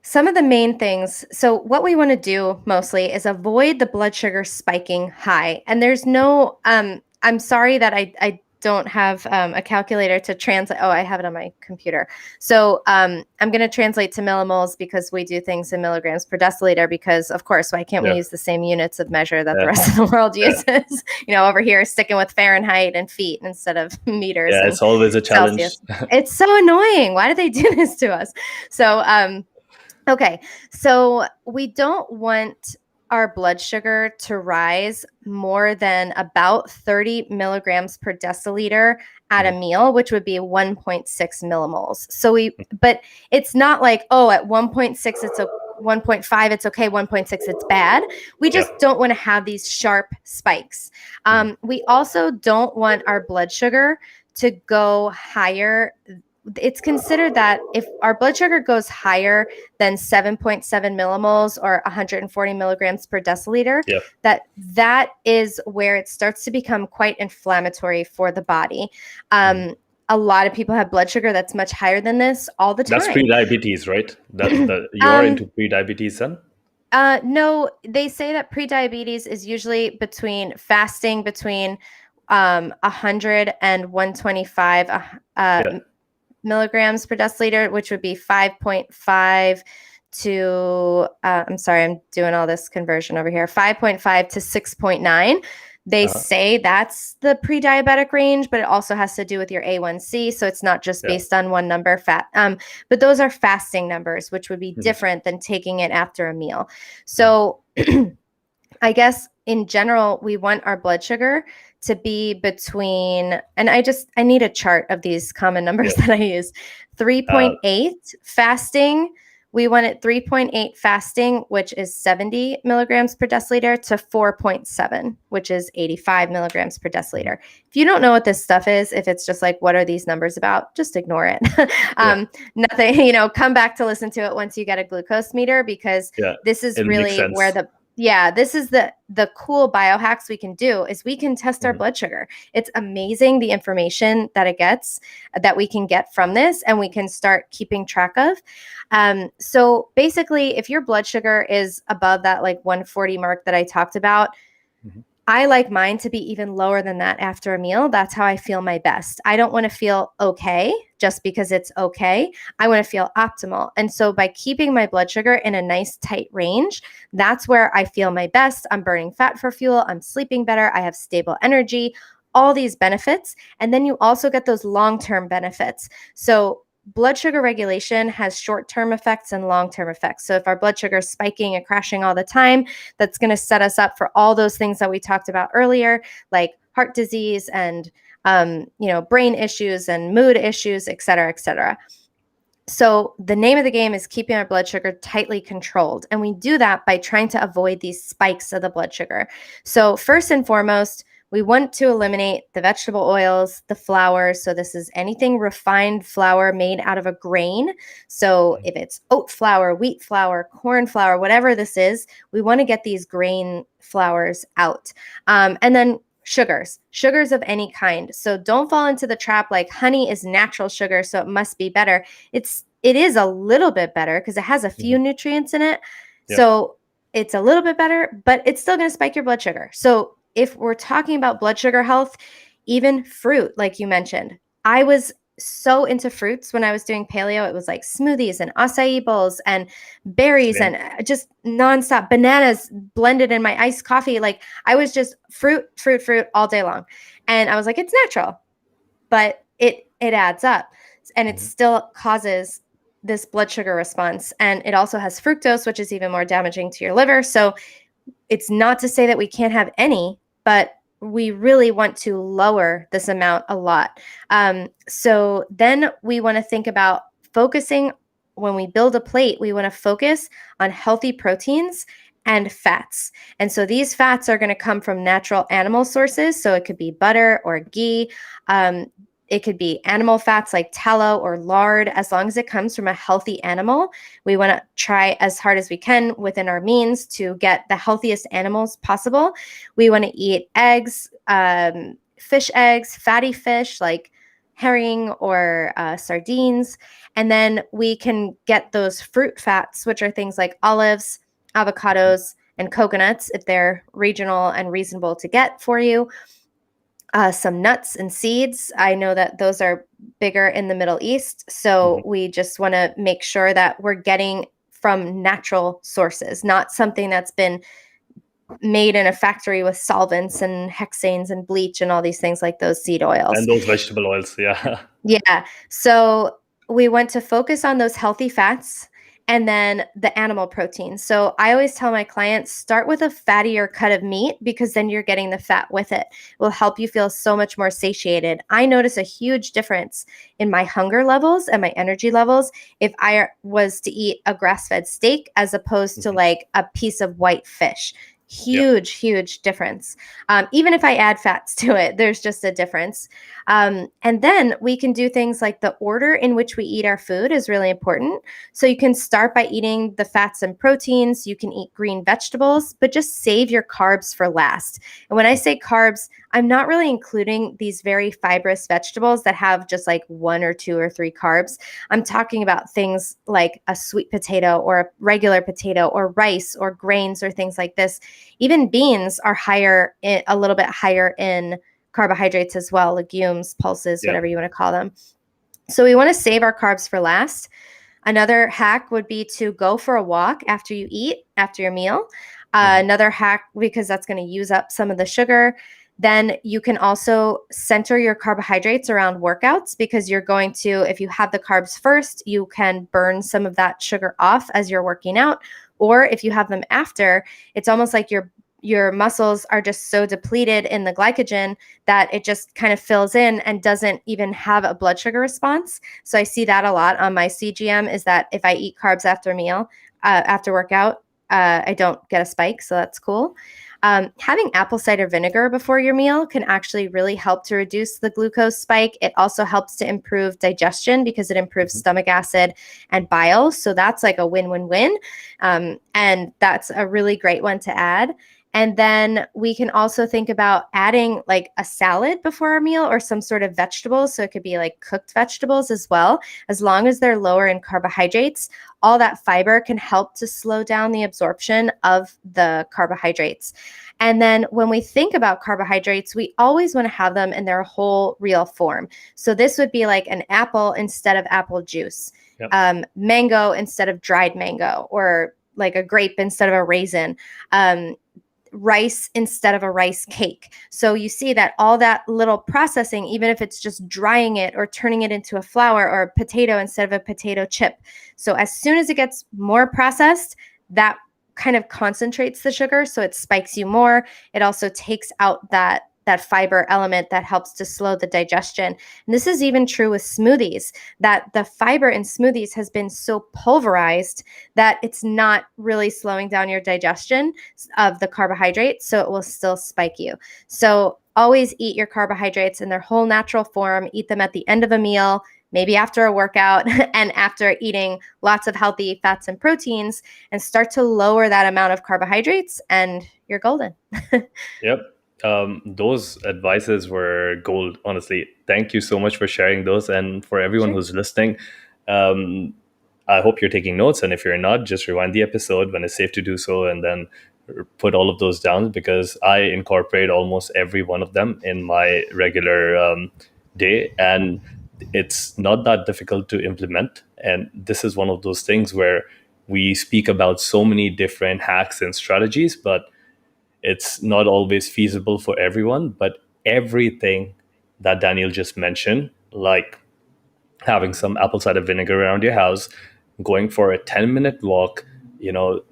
some of the main things. So, what we want to do mostly is avoid the blood sugar spiking high. And there's no, I'm sorry that I don't have a calculator to translate. Oh, I have it on my computer. So, I'm going to translate to millimoles because we do things in milligrams per deciliter. Because, of course, why can't we Yeah, use the same units of measure that the yeah, rest of the world yeah, uses? Over here, sticking with Fahrenheit and feet instead of meters yeah. and It's always a challenge. Celsius. It's so annoying. Why do they do this to us? So, okay, so we don't want our blood sugar to rise more than about 30 milligrams per deciliter at a Mhm. meal, which would be 1.6 millimoles. But it's not like, oh, at 1.6, it's a 1.5, it's okay, 1.6, it's bad. We Yeah. just don't want to have these sharp spikes. Mhm. We also don't want our blood sugar to go higher. It's considered that if our blood sugar goes higher than 7.7 millimoles or 140 milligrams per deciliter, Yeah. that is where it starts to become quite inflammatory for the body. Mhm. Um, a lot of people have blood sugar that's much higher than this all the That's time. pre-diabetes, right? That you're um, into pre-diabetes, then? no, they say that prediabetes is usually between fasting between 100 and 125 Yeah. milligrams per deciliter, which would be 5.5 to, I'm sorry, I'm doing all this conversion over here, 5.5 to 6.9. They Uh-huh. say that's the pre-diabetic range, but it also has to do with your A1C. So it's not just Yeah. based on one number fat. But those are fasting numbers, which would be Mhm. different than taking it after a meal. Mhm. So I guess in general, we want our blood sugar to be between, and I need a chart of these common numbers Yeah. that I use. Uh, 3.8 fasting. We want it 3.8 fasting, which is 70 milligrams per deciliter, to 4.7, which is 85 milligrams per mhm. deciliter. If you don't know what this stuff is, if it's just like, what are these numbers about? Just ignore it. Yeah. Nothing, come back to listen to it once you get a glucose meter, because Yeah. this is It makes really where sense. this is the cool biohacks we can do is we can test our Mhm. blood sugar. It's amazing the information that it gets that we can get from this and we can start keeping track of. So basically, if your blood sugar is above that like 140 mark that I talked about, Mhm. I like mine to be even lower than that after a meal. That's how I feel my best. I don't want to feel okay just because it's okay. I want to feel optimal. And so by keeping my blood sugar in a nice tight range, that's where I feel my best. I'm burning fat for fuel. I'm sleeping better. I have stable energy, all these benefits. And then you also get those long term benefits. So blood sugar regulation has short term effects and long term effects. So if our blood sugar is spiking and crashing all the time, that's going to set us up for all those things that we talked about earlier, like heart disease and brain issues and mood issues, et cetera, et cetera. So the name of the game is keeping our blood sugar tightly controlled. And we do that by trying to avoid these spikes of the blood sugar. So first and foremost, we want to eliminate the vegetable oils, the flours. So this is anything refined flour made out of a grain. So Mhm. if it's oat flour, wheat flour, corn flour, whatever this is, we want to get these grain flours out. And then sugars of any kind. So don't fall into the trap like honey is natural sugar, so it must be better. It is a little bit better because it has a few Mhm. nutrients in it. Yeah. So it's a little bit better, but it's still going to spike your blood sugar. So if we're talking about blood sugar health, even fruit, like you mentioned, I was so into fruits when I was doing paleo. It was like smoothies and acai bowls and berries Same. and just nonstop bananas blended in my iced coffee. Like I was just fruit, fruit, fruit all day long. And I was like, it's natural, but it adds up and it Mhm. still causes this blood sugar response. And it also has fructose, which is even more damaging to your liver. So it's not to say that we can't have any, but we really want to lower this amount a lot. So then we want to think about focusing when we build a plate, we want to focus on healthy proteins and fats. And so these fats are going to come from natural animal sources. So it could be butter or ghee. It could be animal fats like tallow or lard, as long as it comes from a healthy animal. We want to try as hard as we can within our means to get the healthiest animals possible. We want to eat eggs, fish eggs, fatty fish like herring or sardines. And then we can get those fruit fats, which are things like olives, avocados, and coconuts, if they're regional and reasonable to get for you. Some nuts and seeds. I know that those are bigger in the Middle East. So Mhm. we just want to make sure that we're getting from natural sources, not something that's been made in a factory with solvents and hexanes and bleach and all these things like those seed oils. And those vegetable oils, yeah. Yeah. So we want to focus on those healthy fats and then the animal protein. So I always tell my clients, start with a fattier cut of meat because then you're getting the fat with it. It will help you feel so much more satiated. I notice a huge difference in my hunger levels and my energy levels if I was to eat a grass-fed steak as opposed to Mhm. like a piece of white fish. Yeah. Huge difference. Even if I add fats to it, there's just a difference. And then we can do things like the order in which we eat our food is really important. So you can start by eating the fats and proteins. You can eat green vegetables, but just save your carbs for last. And when I say carbs, I'm not really including these very fibrous vegetables that have just like one or two or three carbs. I'm talking about things like a sweet potato or a regular potato or rice or grains or things like this. Even beans are a little bit higher in carbohydrates as well, legumes, pulses, Yeah. whatever you want to call them. So we want to save our carbs for last. Another hack would be to go for a walk after you eat, after your meal. Mhm. Another hack, because that's going to use up some of the sugar. Then you can also center your carbohydrates around workouts because you're going to, if you have the carbs first, you can burn some of that sugar off as you're working out. Or if you have them after, it's almost like your muscles are just so depleted in the glycogen that it just kind of fills in and doesn't even have a blood sugar response. So I see that a lot on my CGM is that if I eat carbs after a meal, after workout, I don't get a spike. So that's cool. Having apple cider vinegar before your meal can actually really help to reduce the glucose spike. It also helps to improve digestion because it improves Mhm. stomach acid and bile. So that's like a win-win-win. And that's a really great one to add. And then we can also think about adding like a salad before our meal or some sort of vegetables. So it could be like cooked vegetables as well, as long as they're lower in carbohydrates. All that fiber can help to slow down the absorption of the carbohydrates. And then when we think about carbohydrates, we always want to have them in their whole real form. So this would be like an apple instead of apple juice, Yep. mango instead of dried mango, or like a grape instead of a raisin. Rice instead of a rice cake. So you see that all that little processing, even if it's just drying it or turning it into a flour or a potato instead of a potato chip. So as soon as it gets more processed, that kind of concentrates the sugar. So it spikes you more. It also takes out that fiber element that helps to slow the digestion. And this is even true with smoothies, that the fiber in smoothies has been so pulverized that it's not really slowing down your digestion of the carbohydrates, so it will still spike you. So always eat your carbohydrates in their whole natural form. Eat them at the end of a meal, maybe after a workout, and after eating lots of healthy fats and proteins, and start to lower that amount of carbohydrates, and you're golden. Yep. Those advices were gold, honestly. Thank you so much for sharing those. And for everyone Sure. who's listening, um, I hope you're taking notes. And if you're not, just rewind the episode when it's safe to do so and then put all of those down because I incorporate almost every one of them in my regular day. And it's not that difficult to implement. And this is one of those things where we speak about so many different hacks and strategies, but it's not always feasible for everyone. But everything that Daniel just mentioned, like having some apple cider vinegar around your house, going for a 10-minute walk,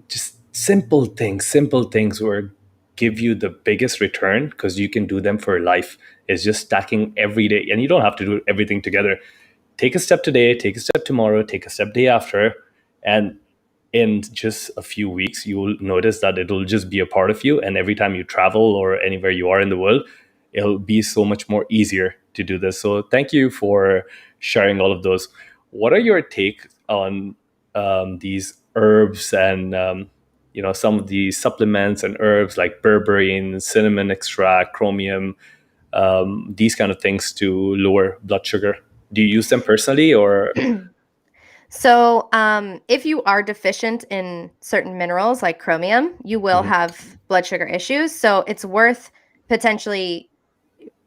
just simple things will give you the biggest return because you can do them for life. It's just stacking every day, and you don't have to do everything together. Take a step today, take a step tomorrow, take a step day after, and in just a few weeks, you will notice that it'll just be a part of you. And every time you travel or anywhere you are in the world, it'll be so much more easier to do this. So thank you for sharing all of those. What are your take on these herbs and some of the supplements and herbs like berberine, cinnamon extract, chromium, these kind of things to lower blood sugar? Do you use them personally or? So, if you are deficient in certain minerals like chromium, you will Mhm, have blood sugar issues. So, it's worth potentially,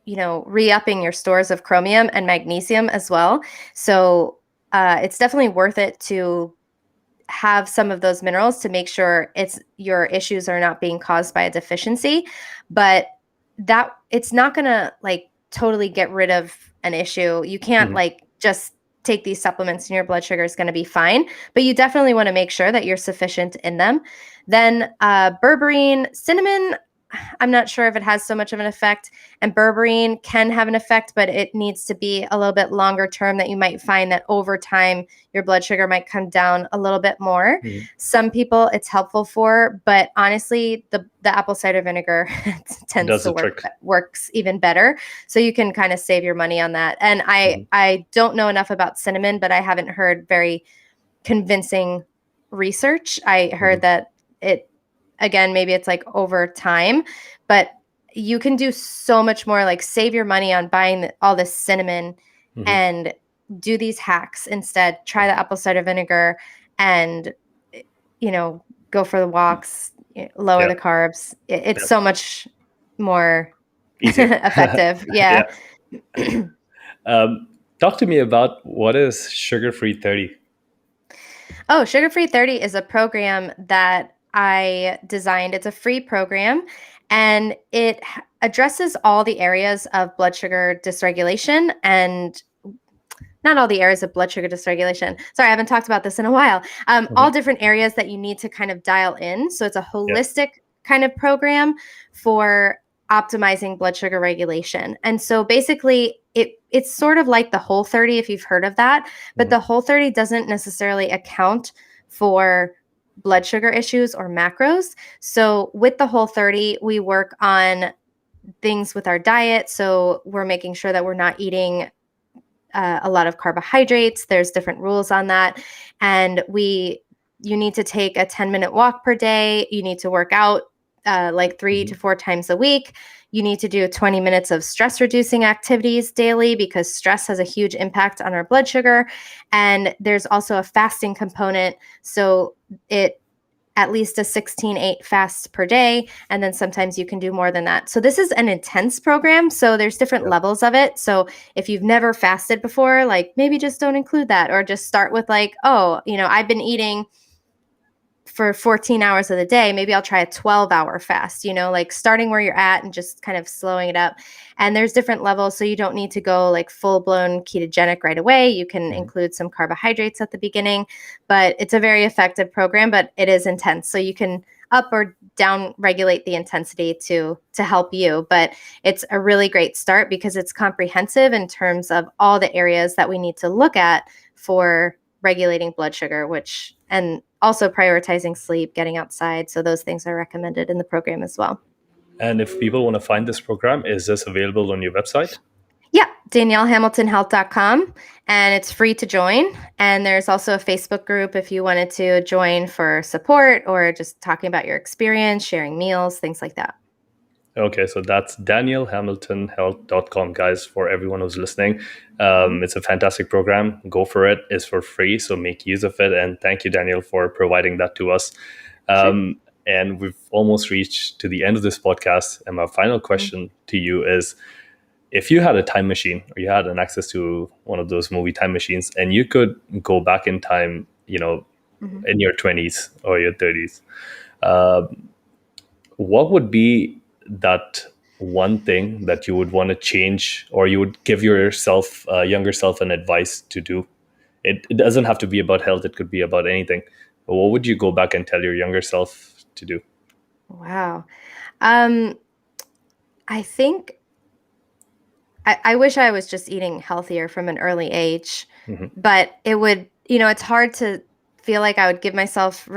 re-upping your stores of chromium and magnesium as well. So, it's definitely worth it to have some of those minerals to make sure your issues are not being caused by a deficiency. But that it's not gonna like totally get rid of an issue. You can't mhm, like just take these supplements and your blood sugar is going to be fine, but you definitely want to make sure that you're sufficient in them. Then berberine, cinnamon, I'm not sure if it has so much of an effect, and berberine can have an effect, but it needs to be a little bit longer term, that you might find that over time your blood sugar might come down a little bit more. mhm. Some people it's helpful for, but honestly, the apple cider vinegar tends Does to the trick. works even better. So you can kind of save your money on that. And I Mhm, I don't know enough about cinnamon, but I haven't heard very convincing research. I heard mhm, that it, again, maybe it's like over time, but you can do so much more, like save your money on buying all this cinnamon mhm. and do these hacks instead. Try the apple cider vinegar and, you know, go for the walks, lower Yeah, the carbs. It's yeah, so much more easier. effective. Yeah. Yeah. Talk to me about what is Sugar Free 30. Oh, Sugar Free 30 is a program that I designed. It's a free program and it addresses all the areas of blood sugar dysregulation, and not all the areas of blood sugar dysregulation. Sorry, I haven't talked about this in a while. All Mhm. different areas that you need to kind of dial in. So it's a Yeah. holistic kind of program for optimizing blood sugar regulation. And so basically it's sort of like the Whole 30 if you've heard of that, but Mhm, the Whole 30 doesn't necessarily account for blood sugar issues or macros. So with the Whole 30, we work on things with our diet. So we're making sure that we're not eating a lot of carbohydrates. There's different rules on that. And you need to take a 10-minute walk per day. You need to work out like 3 to 4 times a week. You need to do 20 minutes of stress reducing activities daily because stress has a huge impact on our blood sugar. And there's also a fasting component. So it at least a 16/8 fast per day, and then sometimes you can do more than that. So this is an intense program, so there's different yeah. levels of it. So if you've never fasted before, like maybe just don't include that, or just start with like, oh, I've been eating for 14 hours of the day, maybe I'll try a 12-hour fast, like starting where you're at and just kind of slowing it up. And there's different levels, so you don't need to go like full-blown ketogenic right away. You can Mhm. include some carbohydrates at the beginning, but it's a very effective program, but it is intense. So you can up or down regulate the intensity to help you, but it's a really great start because it's comprehensive in terms of all the areas that we need to look at for regulating blood sugar, which, and also prioritizing sleep, getting outside. So those things are recommended in the program as well. And if people want to find this program, is this available on your website? Yeah, DanielleHamiltonHealth.com, and it's free to join. And there's also a Facebook group if you wanted to join for support or just talking about your experience, sharing meals, things like that. Okay, so that's DanielleHamiltonHealth.com, guys, for everyone who's listening. Mhm. It's a fantastic program. Go for it. It's for free, so make use of it. And thank you, Daniel, for providing that to us. Sure. And we've almost reached to the end of this podcast. And my final Mhm. question to you is, if you had a time machine or you had an access to one of those movie time machines and you could go back in time, Mhm. in your 20s or your 30s, uh, what would be that one thing that you would want to change or you would give yourself, younger self, an advice to do it doesn't have to be about health. It could be about anything. What would you go back and tell your younger self to do? Wow. Um, I think I wish I was just eating healthier from an early age, Hmm. but it would, it's hard to feel like I would give myself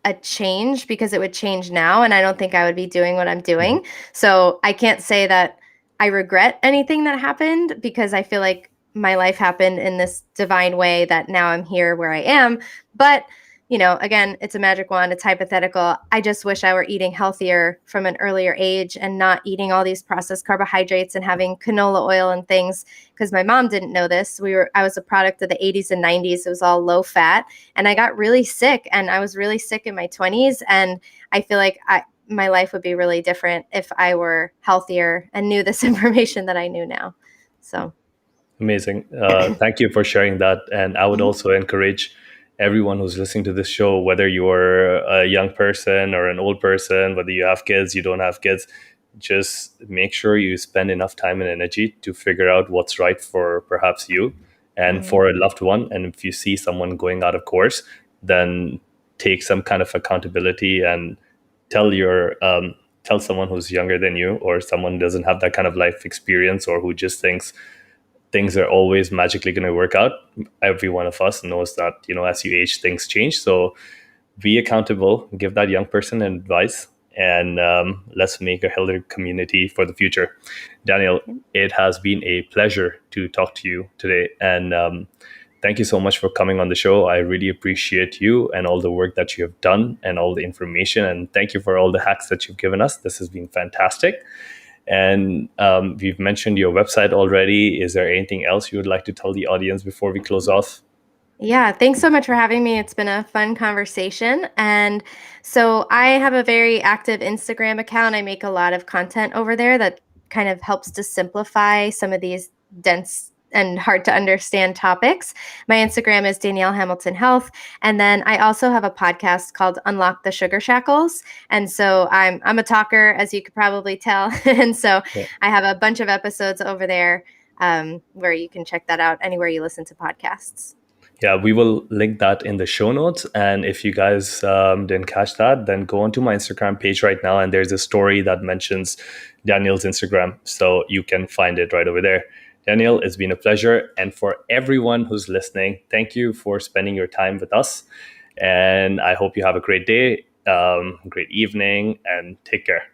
a change because it would change now, and I don't think I would be doing what I'm Hmm. doing. So I can't say that I regret anything that happened because I feel like my life happened in this divine way that now I'm here where I am. But again, it's a magic wand, it's hypothetical. I just wish I were eating healthier from an earlier age and not eating all these processed carbohydrates and having canola oil and things because my mom didn't know this. I was a product of the 80s and 90s. It was all low fat and I got really sick and I was really sick in my 20s and I feel like my life would be really different if I were healthier and knew this information that I knew now. So, Amazing. Thank you for sharing that. And I would mhm. also encourage everyone who's listening to this show, whether you're a young person or an old person, whether you have kids, you don't have kids, just make sure you spend enough time and energy to figure out what's right for perhaps you and Mhm. for a loved one. And if you see someone going out of course, then take some kind of accountability and tell tell someone who's younger than you or someone who doesn't have that kind of life experience or who just thinks things are always magically going to work out. Every one of us knows that, as you age, things change. So be accountable, give that young person advice, and let's make a healthier community for the future. Daniel, it has been a pleasure to talk to you today. And thank you so much for coming on the show. I really appreciate you and all the work that you have done and all the information. And thank you for all the hacks that you've given us. This has been fantastic. And we've mentioned your website already. Is there anything else you would like to tell the audience before we close off? Yeah, thanks so much for having me. It's been a fun conversation. And so I have a very active Instagram account. I make a lot of content over there that kind of helps to simplify some of these dense and hard to understand topics. My Instagram is Danielle Hamilton Health. And then I also have a podcast called Unlock the Sugar Shackles. And so I'm a talker, as you could probably tell. And so Yeah. I have a bunch of episodes over there where you can check that out anywhere you listen to podcasts. Yeah, we will link that in the show notes. And if you guys didn't catch that, then go onto my Instagram page right now. And there's a story that mentions Daniel's Instagram. So you can find it right over there. Daniel, it's been a pleasure. And for everyone who's listening, thank you for spending your time with us. And I hope you have a great day, great evening, and take care.